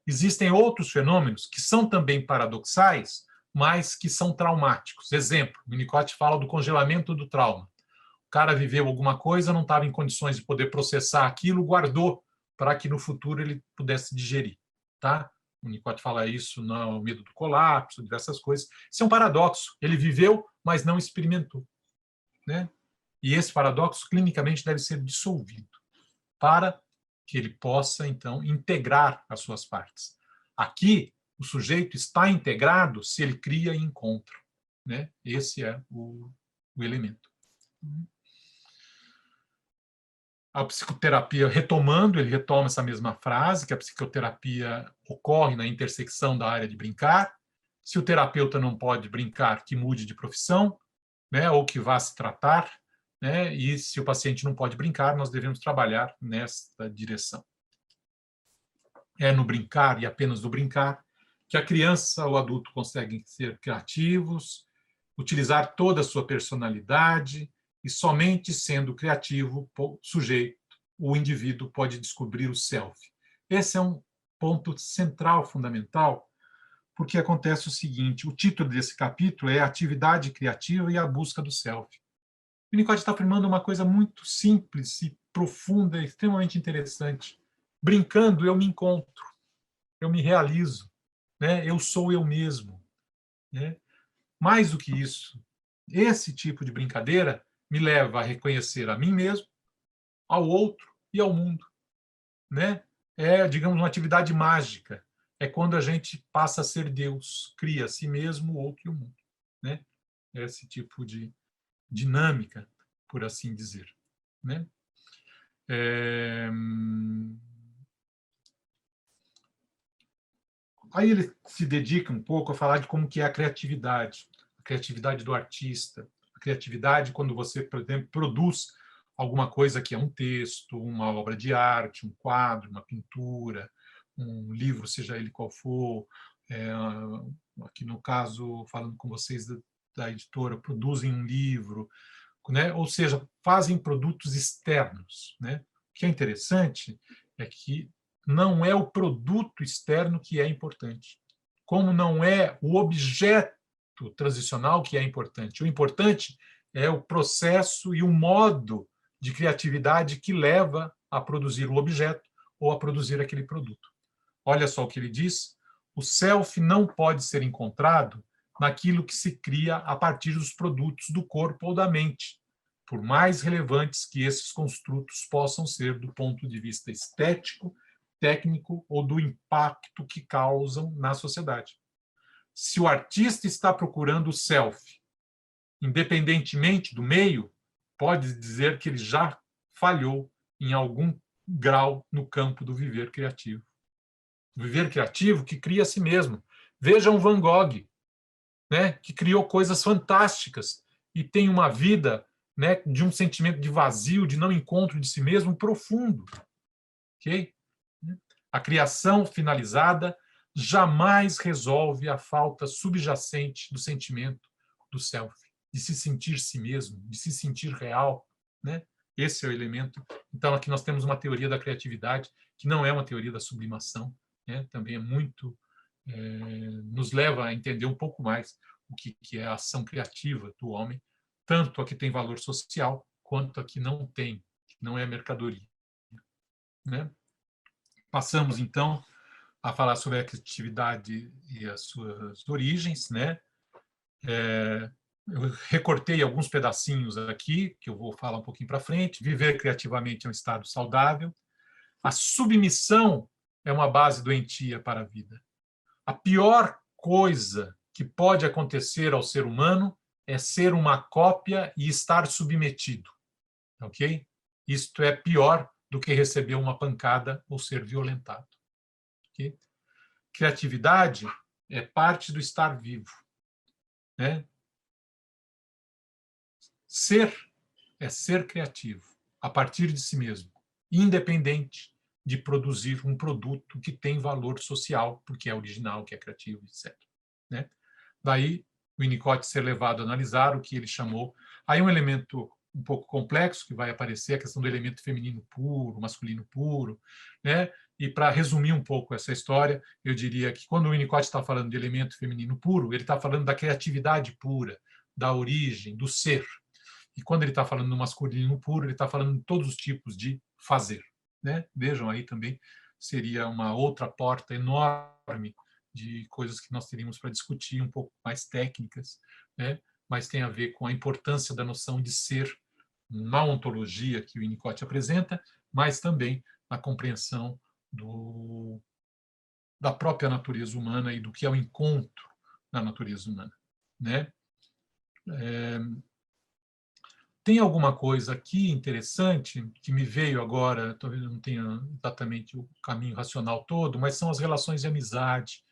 Existem outros fenômenos que são também paradoxais, mas que são traumáticos. Exemplo, o Winnicott fala do congelamento do trauma. O cara viveu alguma coisa, não estava em condições de poder processar aquilo, guardou para que no futuro ele pudesse digerir. Tá? O Winnicott fala isso no medo do colapso, diversas coisas. Isso é um paradoxo. Ele viveu, mas não experimentou. Né? E esse paradoxo, clinicamente, deve ser dissolvido para que ele possa, então, integrar as suas partes. Aqui, o sujeito está integrado se ele cria e encontra. Né? Esse é o elemento. A psicoterapia, retomando, ele retoma essa mesma frase, que a psicoterapia ocorre na intersecção da área de brincar. Se o terapeuta não pode brincar, que mude de profissão, né, ou que vá se tratar, né, e se o paciente não pode brincar, nós devemos trabalhar nesta direção. É no brincar e apenas no brincar que a criança ou o adulto conseguem ser criativos, utilizar toda a sua personalidade, e somente sendo criativo, o sujeito, o indivíduo pode descobrir o self. Esse é um ponto central, fundamental, porque acontece o seguinte, o título desse capítulo é Atividade Criativa e a Busca do Self. O Winnicott está afirmando uma coisa muito simples e profunda, extremamente interessante. Brincando, eu me encontro, eu me realizo, né? Eu sou eu mesmo. Né? Mais do que isso, esse tipo de brincadeira me leva a reconhecer a mim mesmo, ao outro e ao mundo. Né? É, digamos, uma atividade mágica. É quando a gente passa a ser Deus, cria a si mesmo, o outro e o mundo. né? Esse tipo de dinâmica, por assim dizer, né? Aí ele se dedica um pouco a falar de como que é a criatividade do artista, a criatividade quando você, por exemplo, produz alguma coisa que é um texto, uma obra de arte, um quadro, uma pintura, um livro, seja ele qual for. Aqui no caso, falando com vocês da editora, produzem um livro, né? Ou seja, fazem produtos externos, né? O que é interessante é que não é o produto externo que é importante, como não é o objeto transicional que é importante. O importante é o processo e o modo de criatividade que leva a produzir o objeto ou a produzir aquele produto. Olha só o que ele diz: o self não pode ser encontrado naquilo que se cria a partir dos produtos do corpo ou da mente, por mais relevantes que esses construtos possam ser do ponto de vista estético, técnico ou do impacto que causam na sociedade. Se o artista está procurando o self, independentemente do meio, pode dizer que ele já falhou em algum grau no campo do viver criativo. O viver criativo que cria a si mesmo. Vejam Van Gogh, né, que criou coisas fantásticas e tem uma vida, né, de um sentimento de vazio, de não encontro de si mesmo profundo. Okay? A criação finalizada jamais resolve a falta subjacente do sentimento do self, de se sentir si mesmo, de se sentir real, né? Esse é o elemento. Então, aqui nós temos uma teoria da criatividade, que não é uma teoria da sublimação, né? Também é muito... nos leva a entender um pouco mais o que é a ação criativa do homem, tanto a que tem valor social, quanto a que não tem, que não é mercadoria, né? Passamos, então, a falar sobre a criatividade e as suas origens, né? Eu recortei alguns pedacinhos aqui, que eu vou falar um pouquinho para frente. Viver criativamente é um estado saudável. A submissão é uma base doentia para a vida. A pior coisa que pode acontecer ao ser humano é ser uma cópia e estar submetido. Ok? Isto é pior do que receber uma pancada ou ser violentado. Okay? Criatividade é parte do estar vivo, né? Ser é ser criativo a partir de si mesmo, independente de produzir um produto que tem valor social, porque é original, que é criativo, etc. Né? Daí o Winnicott ser levado a analisar o que ele chamou. Aí um elemento um pouco complexo que vai aparecer, a questão do elemento feminino puro, masculino puro, né? E para resumir um pouco essa história, eu diria que quando o Winnicott está falando de elemento feminino puro, ele está falando da criatividade pura, da origem, do ser. E quando ele está falando do masculino puro, ele está falando de todos os tipos de fazer, né? Vejam aí também, seria uma outra porta enorme de coisas que nós teríamos para discutir, um pouco mais técnicas, né? Mas tem a ver com a importância da noção de ser na ontologia que o Winnicott apresenta, mas também na compreensão da própria natureza humana e do que é o encontro na natureza humana, né? Tem alguma coisa aqui interessante que me veio agora, talvez eu não tenha exatamente o caminho racional todo, mas são as relações de amizade,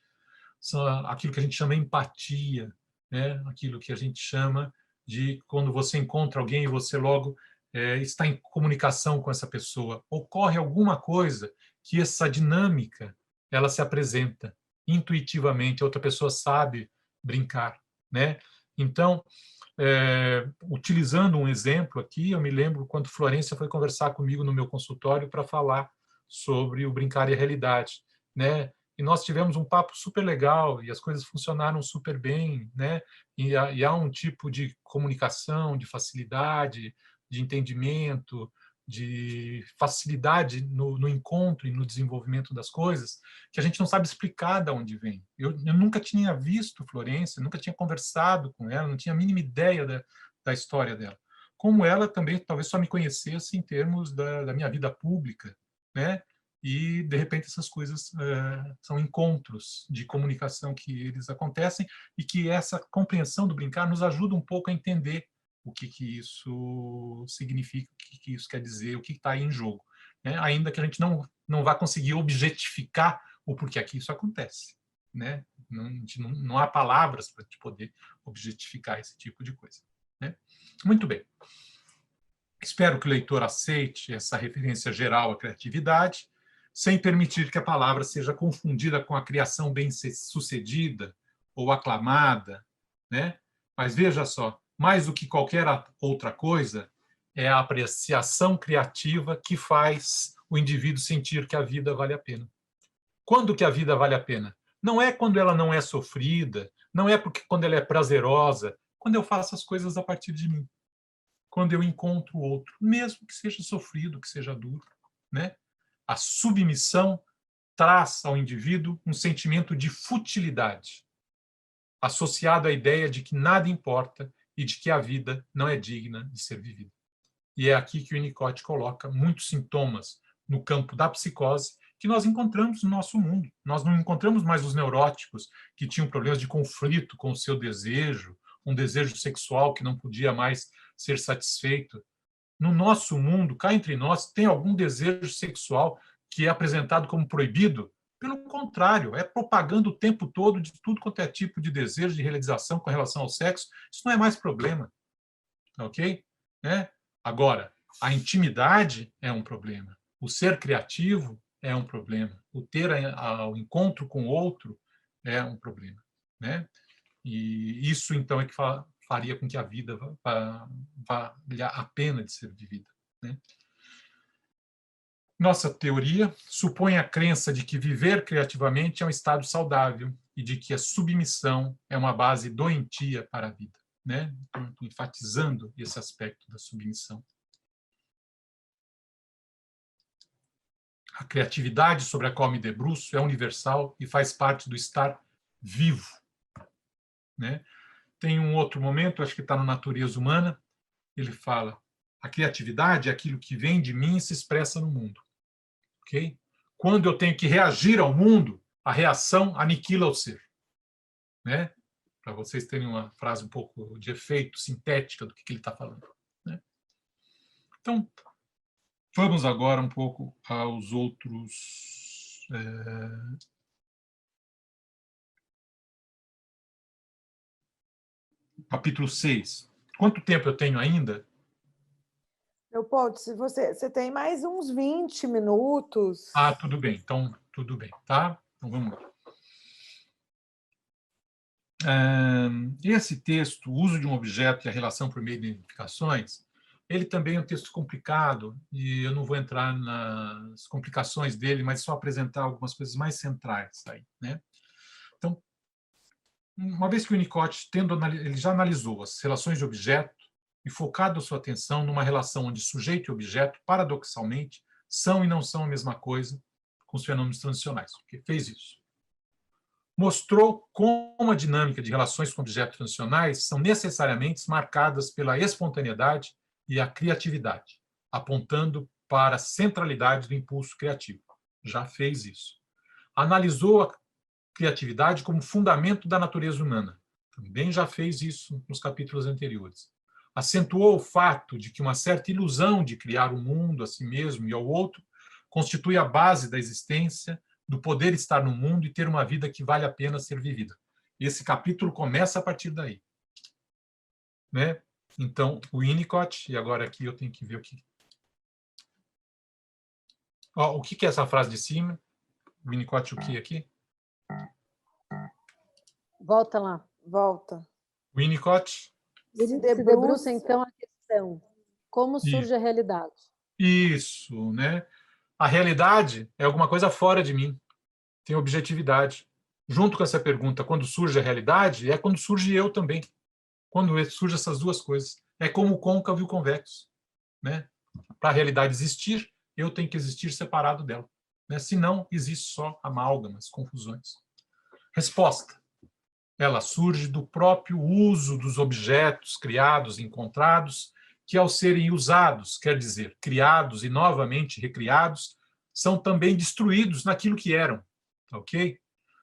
são aquilo que a gente chama de empatia, né? Aquilo que a gente chama de quando você encontra alguém e você logo está em comunicação com essa pessoa. Ocorre alguma coisa que essa dinâmica ela se apresenta intuitivamente, a outra pessoa sabe brincar, né? Então, utilizando um exemplo aqui, eu me lembro quando Florência foi conversar comigo no meu consultório para falar sobre o brincar e a realidade, né? E nós tivemos um papo super legal e as coisas funcionaram super bem, né? E há um tipo de comunicação, de facilidade, de entendimento, de facilidade no encontro e no desenvolvimento das coisas que a gente não sabe explicar de onde vem. Eu nunca tinha visto Florência, nunca tinha conversado com ela, não tinha a mínima ideia da história dela. Como ela também talvez só me conhecesse em termos da minha vida pública, né? e, de repente, essas coisas são encontros de comunicação que eles acontecem e que essa compreensão do brincar nos ajuda um pouco a entender o que isso significa, o que isso quer dizer, o que está aí em jogo, né? Ainda que a gente não vá conseguir objetificar o porquê que isso acontece, né? Não há palavras para poder objetificar esse tipo de coisa, né? Muito bem. Espero que o leitor aceite essa referência geral à criatividade, sem permitir que a palavra seja confundida com a criação bem-sucedida ou aclamada, né? Mas veja só, mais do que qualquer outra coisa, é a apreciação criativa que faz o indivíduo sentir que a vida vale a pena. Quando que a vida vale a pena? Não é quando ela não é sofrida, não é porque quando ela é prazerosa, quando eu faço as coisas a partir de mim, quando eu encontro o outro, mesmo que seja sofrido, que seja duro, né? A submissão traz ao indivíduo um sentimento de futilidade, associado à ideia de que nada importa e de que a vida não é digna de ser vivida. E é aqui que o Winnicott coloca muitos sintomas no campo da psicose que nós encontramos no nosso mundo. Nós não encontramos mais os neuróticos que tinham problemas de conflito com o seu desejo, um desejo sexual que não podia mais ser satisfeito. No nosso mundo, cá entre nós, tem algum desejo sexual que é apresentado como proibido? Pelo contrário, é propaganda o tempo todo de tudo quanto é tipo de desejo, de realização com relação ao sexo. Isso não é mais problema. Ok? Agora, a intimidade é um problema. O ser criativo é um problema. O ter o encontro com o outro é um problema, né? E isso, então, é que faria com que a vida valha a pena de ser vivida, né? Nossa teoria supõe a crença de que viver criativamente é um estado saudável e de que a submissão é uma base doentia para a vida, né? Então, enfatizando esse aspecto da submissão. A criatividade sobre a qual me debruço é universal e faz parte do estar vivo, né? Tem um outro momento, acho que está na Natureza Humana, ele fala: a criatividade é aquilo que vem de mim e se expressa no mundo. Okay? Quando eu tenho que reagir ao mundo, a reação aniquila o ser, né? Para vocês terem uma frase um pouco de efeito, sintética do que ele está falando, né? Então, vamos agora um pouco aos outros... Capítulo 6. Quanto tempo eu tenho ainda? Leopoldo, se você tem mais uns 20 minutos. Ah, tudo bem. Então, tudo bem, tá? Então, vamos lá. Esse texto, o uso de um objeto e a relação por meio de identificações, ele também é um texto complicado, e eu não vou entrar nas complicações dele, mas só apresentar algumas coisas mais centrais aí, né? Então, uma vez que o Winnicott, ele já analisou as relações de objeto e focado a sua atenção numa relação onde sujeito e objeto, paradoxalmente, são e não são a mesma coisa com os fenômenos transicionais, porque fez isso. Mostrou como a dinâmica de relações com objetos transicionais são necessariamente marcadas pela espontaneidade e a criatividade, apontando para a centralidade do impulso criativo. Já fez isso. Analisou a criatividade como fundamento da natureza humana. Também já fez isso nos capítulos anteriores. Acentuou o fato de que uma certa ilusão de criar o mundo a si mesmo e ao outro constitui a base da existência, do poder estar no mundo e ter uma vida que vale a pena ser vivida. Esse capítulo começa a partir daí, né? Então, o Winnicott, e agora aqui eu tenho que ver o que... O que é essa frase de cima? Winnicott, o que aqui? Volta lá. Volta. Winnicott. Ele se debruça, então, a questão: como surge a realidade? Isso, né? A realidade é alguma coisa fora de mim, tem objetividade. Junto com essa pergunta, quando surge a realidade, é quando surge eu também. Quando surgem essas duas coisas. É como o côncavo e o convexo, né? Para a realidade existir, eu tenho que existir separado dela, né? Senão, existe só amálgamas, confusões. Resposta. Ela surge do próprio uso dos objetos criados e encontrados, que ao serem usados, quer dizer, criados e novamente recriados, são também destruídos naquilo que eram, ok?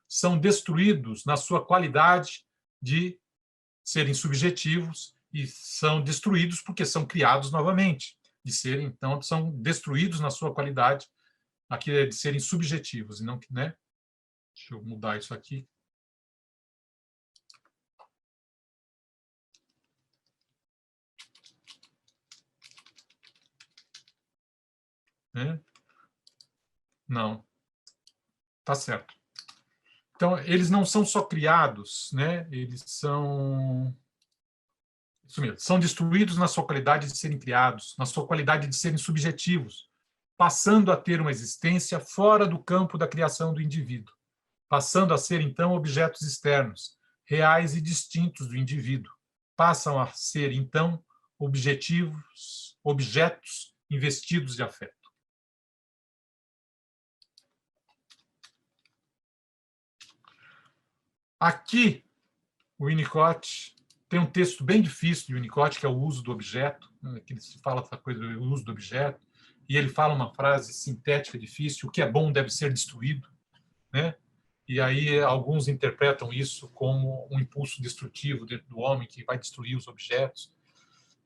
São destruídos na sua qualidade de serem subjetivos e são destruídos porque são criados novamente, de serem, então, são destruídos na sua qualidade aqui de serem subjetivos, e não, né? Deixa eu mudar isso aqui. Né? Não, tá certo. Então, eles não são só criados, né? Eles são... Isso mesmo, são destruídos na sua qualidade de serem criados, na sua qualidade de serem subjetivos, passando a ter uma existência fora do campo da criação do indivíduo, passando a ser, então, objetos externos, reais e distintos do indivíduo. Passam a ser, então, objetos investidos de afeto. Aqui, o Winnicott tem um texto bem difícil de Winnicott, que é o uso do objeto, né, que ele fala essa coisa do uso do objeto, e ele fala uma frase sintética difícil: o que é bom deve ser destruído, né? E aí alguns interpretam isso como um impulso destrutivo dentro do homem que vai destruir os objetos.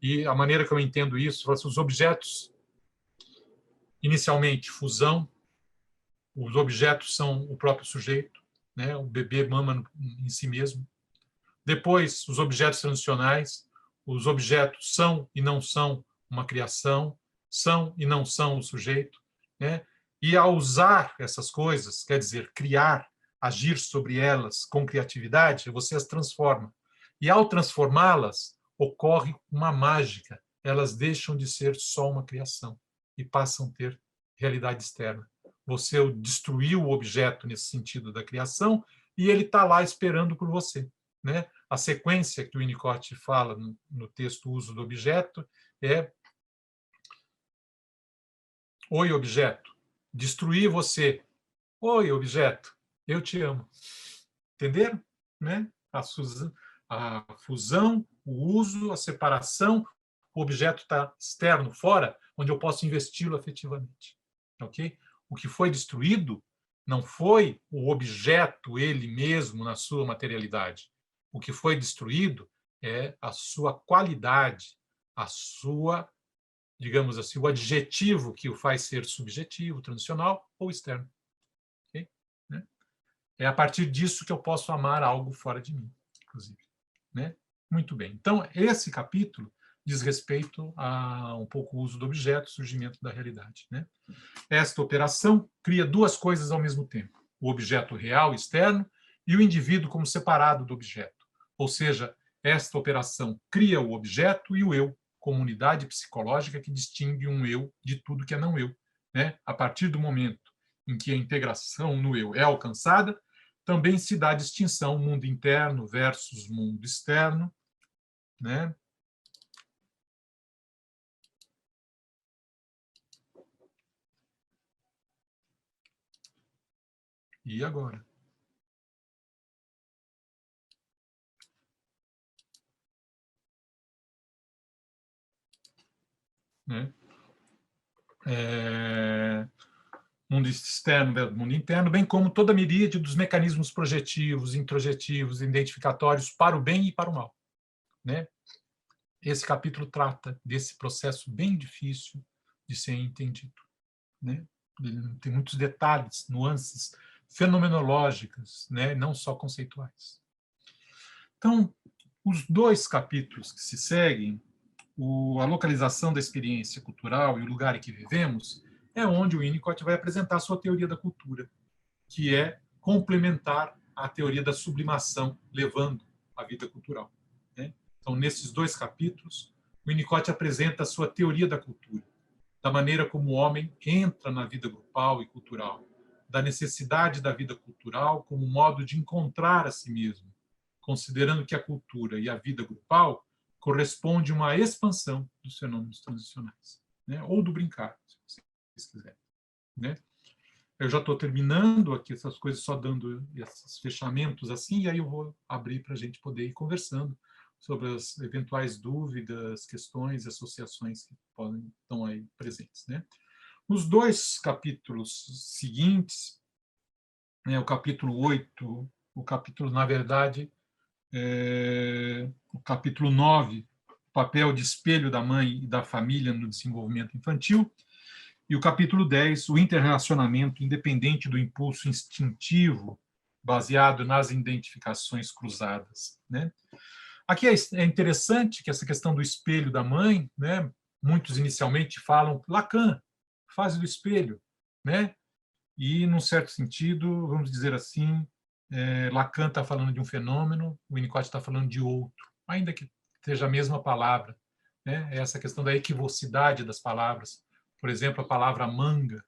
E a maneira que eu entendo isso, os objetos, inicialmente, fusão, os objetos são o próprio sujeito, né? O bebê mama em si mesmo. Depois, os objetos transicionais, os objetos são e não são uma criação, são e não são o sujeito, né? E ao usar essas coisas, quer dizer, criar, agir sobre elas com criatividade, você as transforma. E ao transformá-las, ocorre uma mágica. Elas deixam de ser só uma criação e passam a ter realidade externa. Você destruiu o objeto nesse sentido da criação e ele está lá esperando por você. Né? A sequência que o Winnicott fala no texto Uso do Objeto é: oi, objeto, destruí você. Oi, objeto, eu te amo. Entenderam? Né? A fusão, o uso, a separação, o objeto está externo, fora, onde eu posso investi-lo afetivamente. Ok? O que foi destruído não foi o objeto ele mesmo na sua materialidade. O que foi destruído é a sua qualidade, a sua, digamos assim, o adjetivo que o faz ser subjetivo, transicional ou externo. Okay? Né? É a partir disso que eu posso amar algo fora de mim, inclusive. Né? Muito bem. Então, esse capítulo diz respeito a um pouco o uso do objeto, surgimento da realidade. Né? Esta operação cria duas coisas ao mesmo tempo: o objeto real, externo, e o indivíduo como separado do objeto. Ou seja, esta operação cria o objeto e o eu, como unidade psicológica que distingue um eu de tudo que é não eu. Né? A partir do momento em que a integração no eu é alcançada, também se dá a distinção mundo interno versus mundo externo. Né? E agora? Né? Mundo externo versus mundo interno, bem como toda a miríade dos mecanismos projetivos, introjetivos, identificatórios para o bem e para o mal. Né? Esse capítulo trata desse processo bem difícil de ser entendido. Né? Ele tem muitos detalhes, nuances fenomenológicas, né? Não só conceituais. Então, os dois capítulos que se seguem, a localização da experiência cultural e o lugar em que vivemos, é onde o Winnicott vai apresentar a sua teoria da cultura, que é complementar à teoria da sublimação, levando a vida cultural. Né? Então, nesses dois capítulos, o Winnicott apresenta a sua teoria da cultura, da maneira como o homem entra na vida grupal e cultural, da necessidade da vida cultural como modo de encontrar a si mesmo, considerando que a cultura e a vida grupal corresponde a uma expansão dos fenômenos transicionais, né? Ou do brincar, se vocês quiserem. Né? Eu já estou terminando aqui essas coisas, só dando esses fechamentos assim, e aí eu vou abrir para a gente poder ir conversando sobre as eventuais dúvidas, questões e associações que estão aí presentes. Né? Nos 2 capítulos seguintes, né, o capítulo 8, o capítulo, na verdade, o capítulo 9, o papel de espelho da mãe e da família no desenvolvimento infantil, e o capítulo 10, o interrelacionamento independente do impulso instintivo, baseado nas identificações cruzadas, né? Aqui é interessante que essa questão do espelho da mãe, né? Muitos inicialmente falam Lacan, fase do espelho, né? E, num certo sentido, vamos dizer assim, Lacan está falando de um fenômeno, o Winnicott está falando de outro, ainda que seja a mesma palavra, né? Essa questão da equivocidade das palavras. Por exemplo, a palavra manga,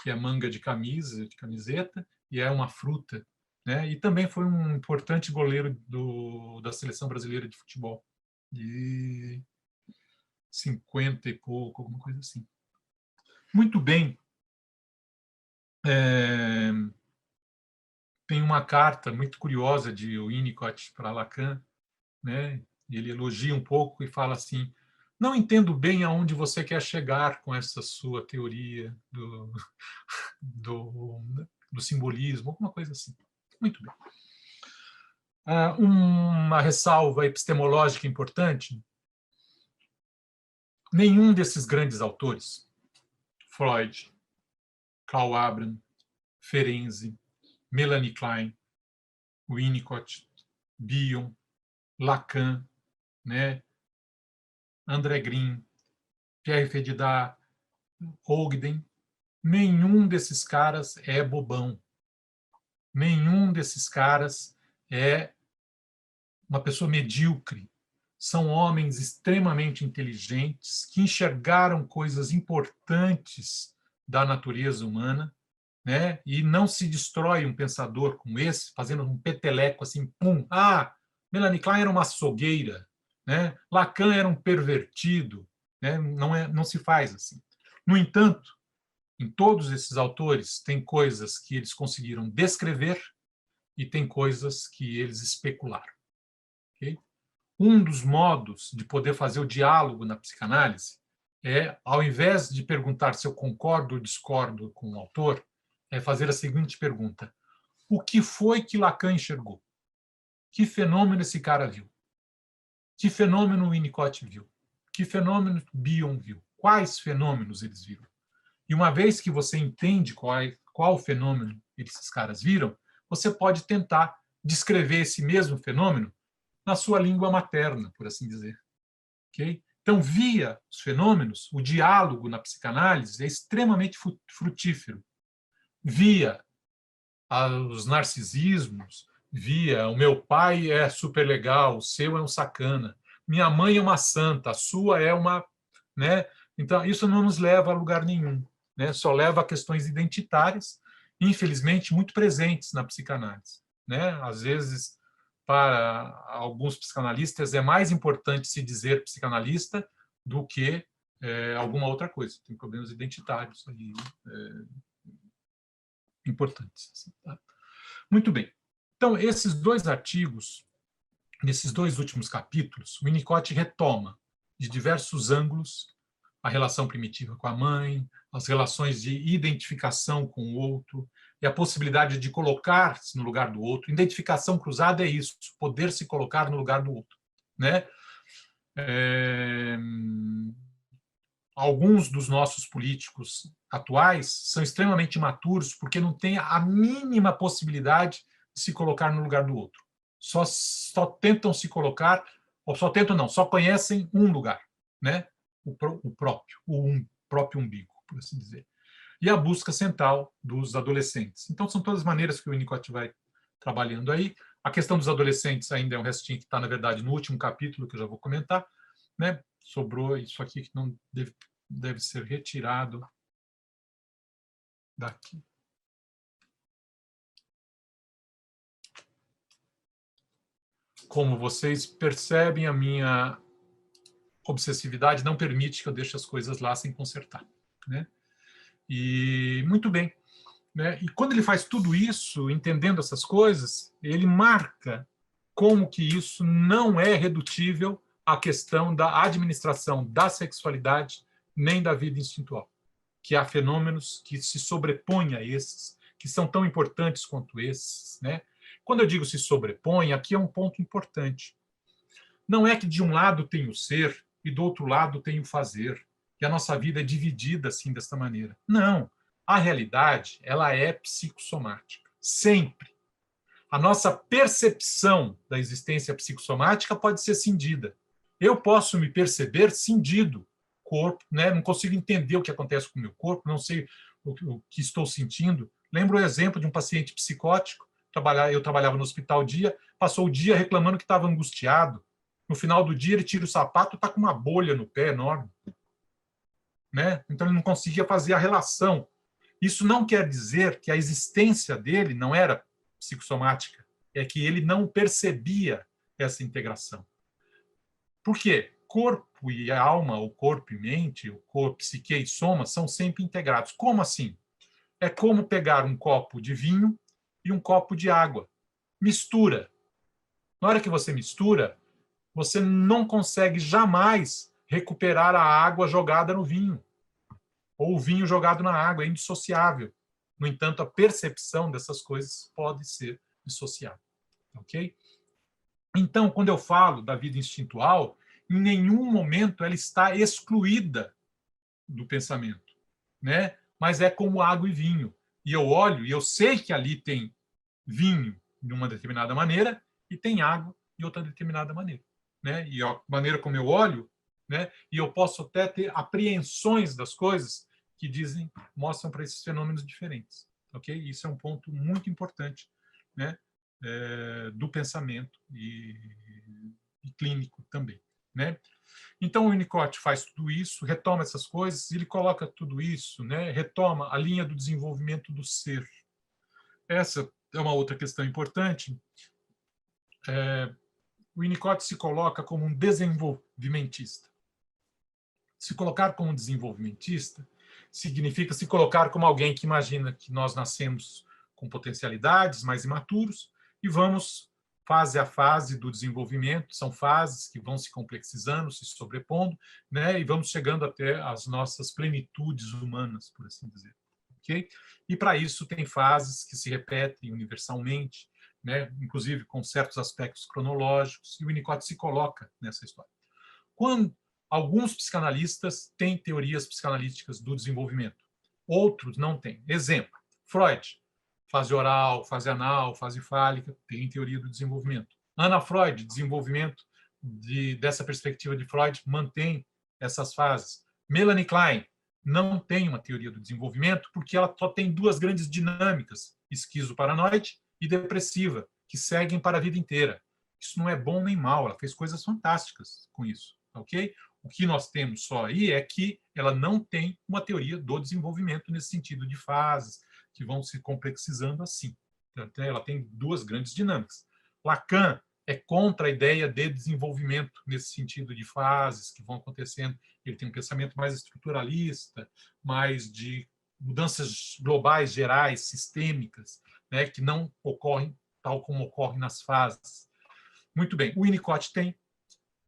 que é manga de camisa, de camiseta, e é uma fruta, né? E também foi um importante goleiro da seleção brasileira de futebol, de 50 e pouco, alguma coisa assim. Muito bem. Tem uma carta muito curiosa de Winnicott para Lacan, né? Ele elogia um pouco e fala assim: não entendo bem aonde você quer chegar com essa sua teoria do simbolismo, alguma coisa assim. Muito bem. Uma ressalva epistemológica importante: nenhum desses grandes autores, Freud, Karl Abraham, Ferenczi, Melanie Klein, Winnicott, Bion, Lacan, né? André Green, Pierre Fedidat, Ogden, nenhum desses caras é bobão. Nenhum desses caras é uma pessoa medíocre. São homens extremamente inteligentes que enxergaram coisas importantes da natureza humana, né? E não se destrói um pensador como esse fazendo um peteleco assim, pum, Melanie Klein era uma açougueira, né? Lacan era um pervertido, né? Não se faz assim. No entanto, em todos esses autores tem coisas que eles conseguiram descrever e tem coisas que eles especularam. Okay? Um dos modos de poder fazer o diálogo na psicanálise é, ao invés de perguntar se eu concordo ou discordo com o autor, é fazer a seguinte pergunta: o que foi que Lacan enxergou? Que fenômeno esse cara viu? Que fenômeno o Winnicott viu? Que fenômeno Bion viu? Quais fenômenos eles viram? E uma vez que você entende qual fenômeno esses caras viram, você pode tentar descrever esse mesmo fenômeno na sua língua materna, por assim dizer. Okay? Então, via os fenômenos, o diálogo na psicanálise é extremamente frutífero. Via os narcisismos, via o meu pai é super legal, o seu é um sacana, minha mãe é uma santa, a sua é uma... Né? Então, isso não nos leva a lugar nenhum. Né? Só leva a questões identitárias, infelizmente, muito presentes na psicanálise. Né? Às vezes, para alguns psicanalistas, é mais importante se dizer psicanalista do que alguma outra coisa. Tem problemas identitários aí, importantes. Assim, tá? Muito bem. Então, esses 2 artigos, nesses 2 últimos capítulos, o Winnicott retoma, de diversos ângulos, a relação primitiva com a mãe, as relações de identificação com o outro, e a possibilidade de colocar-se no lugar do outro. Identificação cruzada é isso, poder se colocar no lugar do outro. Né? Alguns dos nossos políticos atuais são extremamente imaturos porque não têm a mínima possibilidade de se colocar no lugar do outro. Só tentam se colocar, ou só conhecem um lugar, né? O próprio umbigo, por assim dizer. E a busca central dos adolescentes. Então, são todas as maneiras que o Winnicott vai trabalhando aí. A questão dos adolescentes ainda é um restinho que está, na verdade, no último capítulo, que eu já vou comentar, né? Sobrou isso aqui que não deve ser retirado daqui. Como vocês percebem, a minha obsessividade não permite que eu deixe as coisas lá sem consertar. Né? E muito bem. Né? E quando ele faz tudo isso, entendendo essas coisas, ele marca como que isso não é redutível à questão da administração da sexualidade nem da vida instintual. que há fenômenos que se sobrepõem a esses, que são tão importantes quanto esses, né? Quando eu digo se sobrepõe, aqui é um ponto importante. Não é que de um lado tem o ser e do outro lado tem o fazer, que a nossa vida é dividida assim desta maneira. Não. A realidade, ela é psicossomática. Sempre. A nossa percepção da existência psicossomática pode ser cindida. Eu posso me perceber cindido, corpo, né? Não consigo entender o que acontece com o meu corpo, não sei o que estou sentindo. Lembro o exemplo de um paciente psicótico. Eu trabalhava no hospital dia, passou o dia reclamando que estava angustiado. No final do dia, ele tira o sapato, está com uma bolha no pé enorme. Né? Então, ele não conseguia fazer a relação. Isso não quer dizer que a existência dele não era psicossomática, é que ele não percebia essa integração. Por quê? Corpo e alma, o corpo e mente, o corpo, psique e soma são sempre integrados. Como assim? É como pegar um copo de vinho e um copo de água. Mistura. Na hora que você mistura, você não consegue jamais recuperar a água jogada no vinho, ou o vinho jogado na água, é indissociável. No entanto, a percepção dessas coisas pode ser dissociável. Ok? Então, quando eu falo da vida instintual, em nenhum momento ela está excluída do pensamento, né? Mas é como água e vinho. E eu olho e eu sei que ali tem vinho de uma determinada maneira e tem água de outra determinada maneira, né? E a maneira como eu olho, né? E eu posso até ter apreensões das coisas que mostram para esses fenômenos diferentes, ok? Isso é um ponto muito importante, né? Do pensamento e clínico também, né? Então o Winnicott faz tudo isso, retoma essas coisas, ele coloca tudo isso, né? Retoma a linha do desenvolvimento do ser. Essa é uma outra questão importante. O Winnicott se coloca como um desenvolvimentista. Se colocar como um desenvolvimentista significa se colocar como alguém que imagina que nós nascemos com potencialidades, mais imaturos, e vamos fase a fase do desenvolvimento, são fases que vão se complexizando, se sobrepondo, né, e vamos chegando até as nossas plenitudes humanas, por assim dizer. Okay? E para isso tem fases que se repetem universalmente, né, inclusive com certos aspectos cronológicos, e o Winnicott se coloca nessa história. Quando alguns psicanalistas têm teorias psicanalíticas do desenvolvimento, outros não têm. Exemplo, Freud, fase oral, fase anal, fase fálica, tem teoria do desenvolvimento. Anna Freud, desenvolvimento dessa perspectiva de Freud, mantém essas fases. Melanie Klein não tem uma teoria do desenvolvimento porque ela só tem duas grandes dinâmicas, esquizoparanoide e depressiva, que seguem para a vida inteira. Isso não é bom nem mal, ela fez coisas fantásticas com isso, ok? O que nós temos só aí é que ela não tem uma teoria do desenvolvimento nesse sentido de fases que vão se complexizando assim. Então, ela tem duas grandes dinâmicas. Lacan é contra a ideia de desenvolvimento nesse sentido de fases que vão acontecendo. Ele tem um pensamento mais estruturalista, mais de mudanças globais, gerais, sistêmicas, né, que não ocorrem tal como ocorrem nas fases. Muito bem, o Winnicott tem,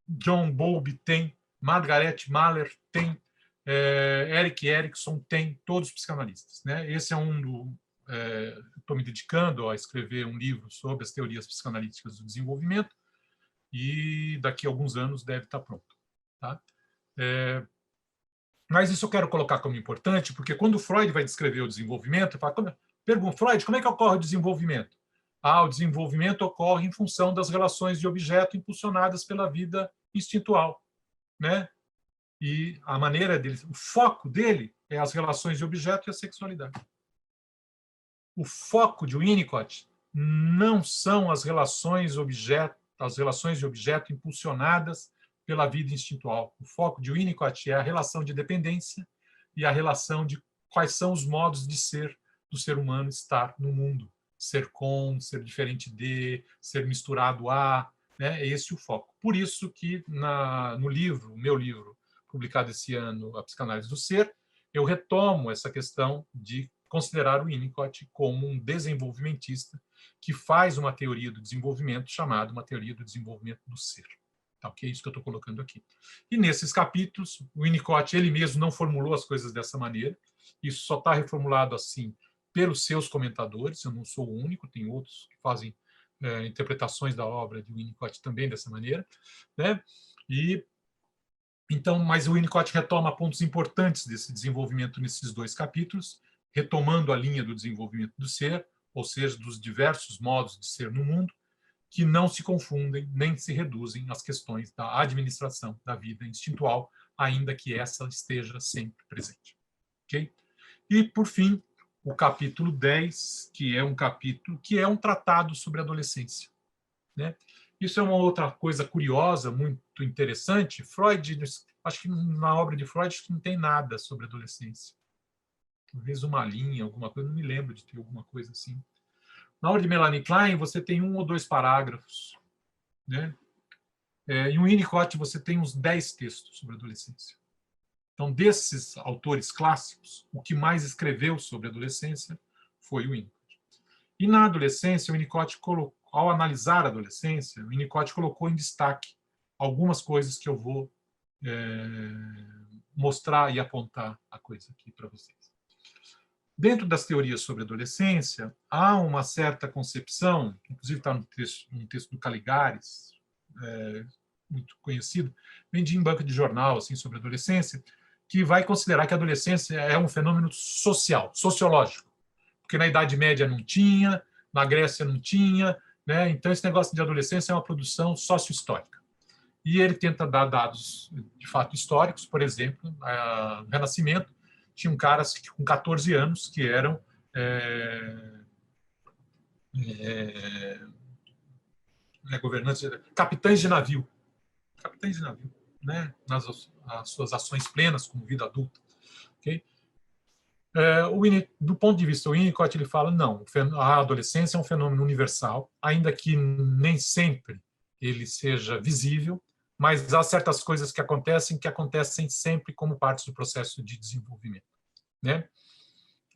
John Bowlby tem, Margaret Mahler tem, Erik Erikson tem, todos os psicanalistas. Né? Esse é um do... Estou me dedicando a escrever um livro sobre as teorias psicanalíticas do desenvolvimento e daqui a alguns anos deve estar pronto. Tá? Mas isso eu quero colocar como importante, porque quando Freud vai descrever o desenvolvimento, pergunta, Freud, como é que ocorre o desenvolvimento? O desenvolvimento ocorre em função das relações de objeto impulsionadas pela vida instintual, né? E a maneira dele, o foco dele é as relações de objeto e a sexualidade. O foco de Winnicott não são as relações de objeto impulsionadas pela vida instintual. O foco de Winnicott é a relação de dependência e a relação de quais são os modos de ser do ser humano estar no mundo. Ser com, ser diferente de, ser misturado a, né? É esse o foco. Por isso que no livro, meu livro, publicado esse ano, A Psicanálise do Ser, eu retomo essa questão de considerar o Winnicott como um desenvolvimentista que faz uma teoria do desenvolvimento chamada uma teoria do desenvolvimento do ser. Tá, ok? Isso que eu estou colocando aqui. E nesses capítulos, o Winnicott, ele mesmo não formulou as coisas dessa maneira. Isso só está reformulado assim pelos seus comentadores. Eu não sou o único, tem outros que fazem interpretações da obra de Winnicott também dessa maneira, né? E então, mas o Winnicott retoma pontos importantes desse desenvolvimento nesses 2 capítulos, retomando a linha do desenvolvimento do ser, ou seja, dos diversos modos de ser no mundo, que não se confundem nem se reduzem às questões da administração da vida instintual, ainda que essa esteja sempre presente. Okay? E, por fim, o capítulo 10, que é um capítulo que é um tratado sobre a adolescência, né? Isso é uma outra coisa curiosa, muito interessante. Freud, acho que na obra de Freud não tem nada sobre adolescência. Talvez uma linha, alguma coisa, não me lembro de ter alguma coisa assim. Na obra de Melanie Klein, você tem 1 ou 2 parágrafos, né? Em Winnicott, você tem uns 10 textos sobre adolescência. Então, desses autores clássicos, o que mais escreveu sobre adolescência foi o Winnicott. E na adolescência, o Winnicott colocou, ao analisar a adolescência, o Winnicott colocou em destaque algumas coisas que eu vou mostrar e apontar a coisa aqui para vocês. Dentro das teorias sobre adolescência, há uma certa concepção, inclusive está num texto do Caligares, muito conhecido, vem em banca de jornal assim, sobre adolescência, que vai considerar que a adolescência é um fenômeno social, sociológico, porque na Idade Média não tinha, na Grécia não tinha, né? Então esse negócio de adolescência é uma produção sócio-histórica. E ele tenta dar dados de fato históricos, por exemplo, no Renascimento, tinham caras com 14 anos que eram governantes, capitães de navio, né? Nas suas ações plenas como vida adulta. Okay? Do ponto de vista do Winnicott, ele fala, não, a adolescência é um fenômeno universal, ainda que nem sempre ele seja visível, mas há certas coisas que acontecem sempre como parte do processo de desenvolvimento, né?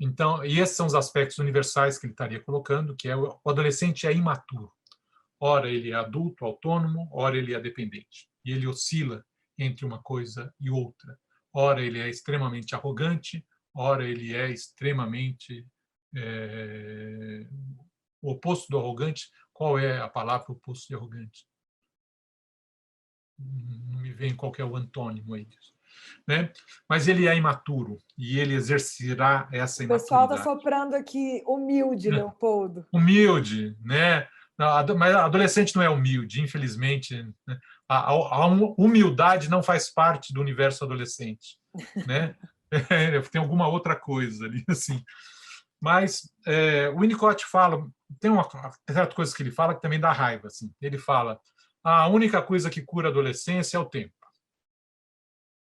Então, e esses são os aspectos universais que ele estaria colocando, que é o adolescente é imaturo. Ora ele é adulto, autônomo, ora ele é dependente. E ele oscila entre uma coisa e outra. Ora ele é extremamente arrogante, ora ele é extremamente o oposto do arrogante. Qual é a palavra oposto de arrogante? Não me vem qual que é o antônimo aí disso. Né? Mas ele é imaturo e ele exercerá essa imaturidade. O pessoal está soprando aqui, humilde, Leopoldo. Humilde, né? Mas adolescente não é humilde, infelizmente. Né? A humildade não faz parte do universo adolescente, né? Tem alguma outra coisa ali, assim. Mas o Winnicott fala, tem certa coisa que ele fala que também dá raiva, assim. Ele fala, a única coisa que cura a adolescência é o tempo.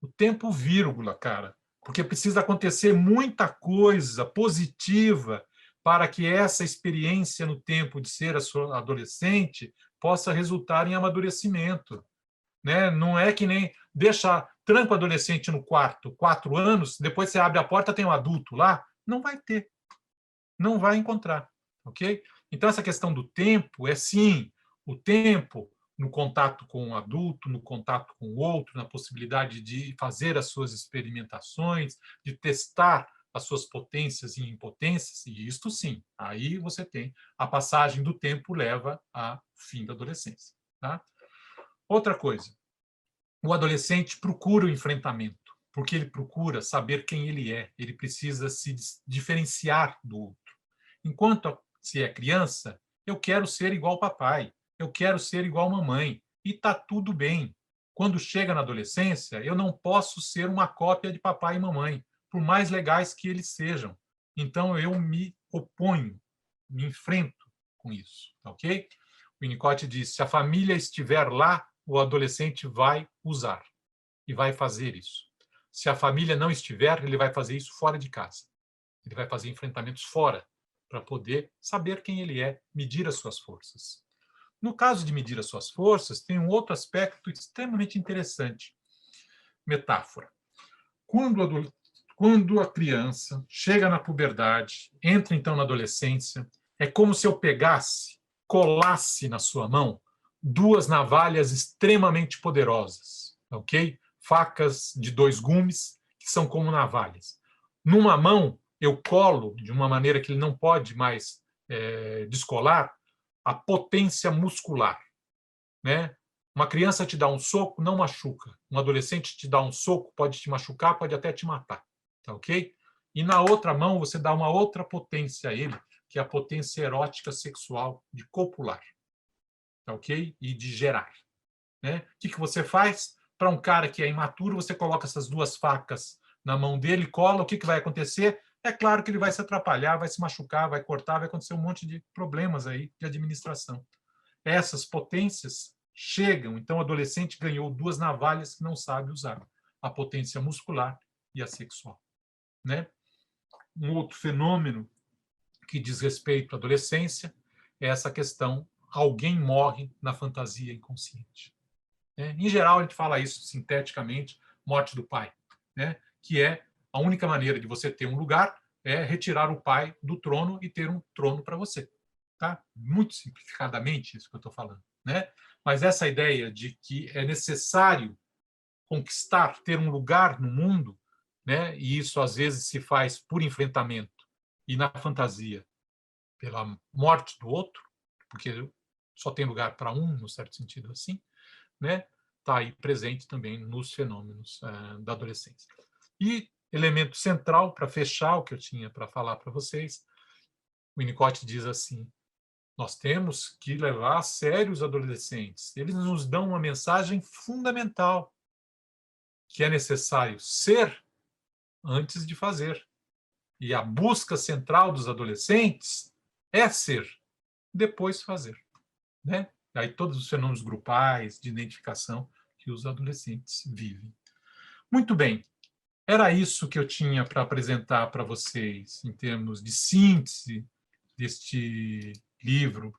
O tempo, vírgula, cara, porque precisa acontecer muita coisa positiva para que essa experiência no tempo de ser adolescente possa resultar em amadurecimento, né? Não é que nem tranca o adolescente no quarto, 4 anos, depois você abre a porta, tem um adulto lá, não vai ter, não vai encontrar, ok? Então essa questão do tempo é sim, o tempo no contato com o adulto, no contato com o outro, na possibilidade de fazer as suas experimentações, de testar as suas potências e impotências, e isto sim, aí você tem a passagem do tempo leva ao fim da adolescência. Tá? Outra coisa, o adolescente procura o enfrentamento, porque ele procura saber quem ele é, ele precisa se diferenciar do outro. Enquanto se é criança, eu quero ser igual ao papai, eu quero ser igual a mamãe, e está tudo bem. Quando chega na adolescência, eu não posso ser uma cópia de papai e mamãe, por mais legais que eles sejam. Então, eu me oponho, me enfrento com isso, ok? O Winnicott diz, se a família estiver lá, o adolescente vai usar e vai fazer isso. Se a família não estiver, ele vai fazer isso fora de casa. Ele vai fazer enfrentamentos fora, para poder saber quem ele é, medir as suas forças. No caso de medir as suas forças, tem um outro aspecto extremamente interessante. Metáfora. Quando a criança chega na puberdade, entra então na adolescência, é como se eu pegasse, colasse na sua mão duas navalhas extremamente poderosas, ok? Facas de 2 gumes, que são como navalhas. Numa mão, eu colo, de uma maneira que ele não pode mais descolar, a potência muscular, né? Uma criança te dá um soco, não machuca. Um adolescente te dá um soco, pode te machucar, pode até te matar, tá ok? E na outra mão, você dá uma outra potência a ele, que é a potência erótica sexual de copular, tá ok? E de gerar, né? O que você faz? Para um cara que é imaturo, você coloca essas duas facas na mão dele, cola, o que vai acontecer? É claro que ele vai se atrapalhar, vai se machucar, vai cortar, vai acontecer um monte de problemas aí de administração. Essas potências chegam, então o adolescente ganhou duas navalhas que não sabe usar, a potência muscular e a sexual, né? Um outro fenômeno que diz respeito à adolescência é essa questão: alguém morre na fantasia inconsciente. Em geral, a gente fala isso sinteticamente, morte do pai, né? Que é a única maneira de você ter um lugar é retirar o pai do trono e ter um trono para você. Tá? Muito simplificadamente isso que eu estou falando, né? Mas essa ideia de que é necessário conquistar, ter um lugar no mundo, né? E isso às vezes se faz por enfrentamento e na fantasia pela morte do outro, porque só tem lugar para um, no certo sentido assim, né? Está aí presente também nos fenômenos da adolescência. E elemento central para fechar o que eu tinha para falar para vocês, o Winnicott diz assim: nós temos que levar a sério os adolescentes. Eles nos dão uma mensagem fundamental, que é necessário ser antes de fazer. E a busca central dos adolescentes é ser, depois fazer, né? Aí todos os fenômenos grupais, de identificação que os adolescentes vivem. Muito bem, era isso que eu tinha para apresentar para vocês em termos de síntese deste livro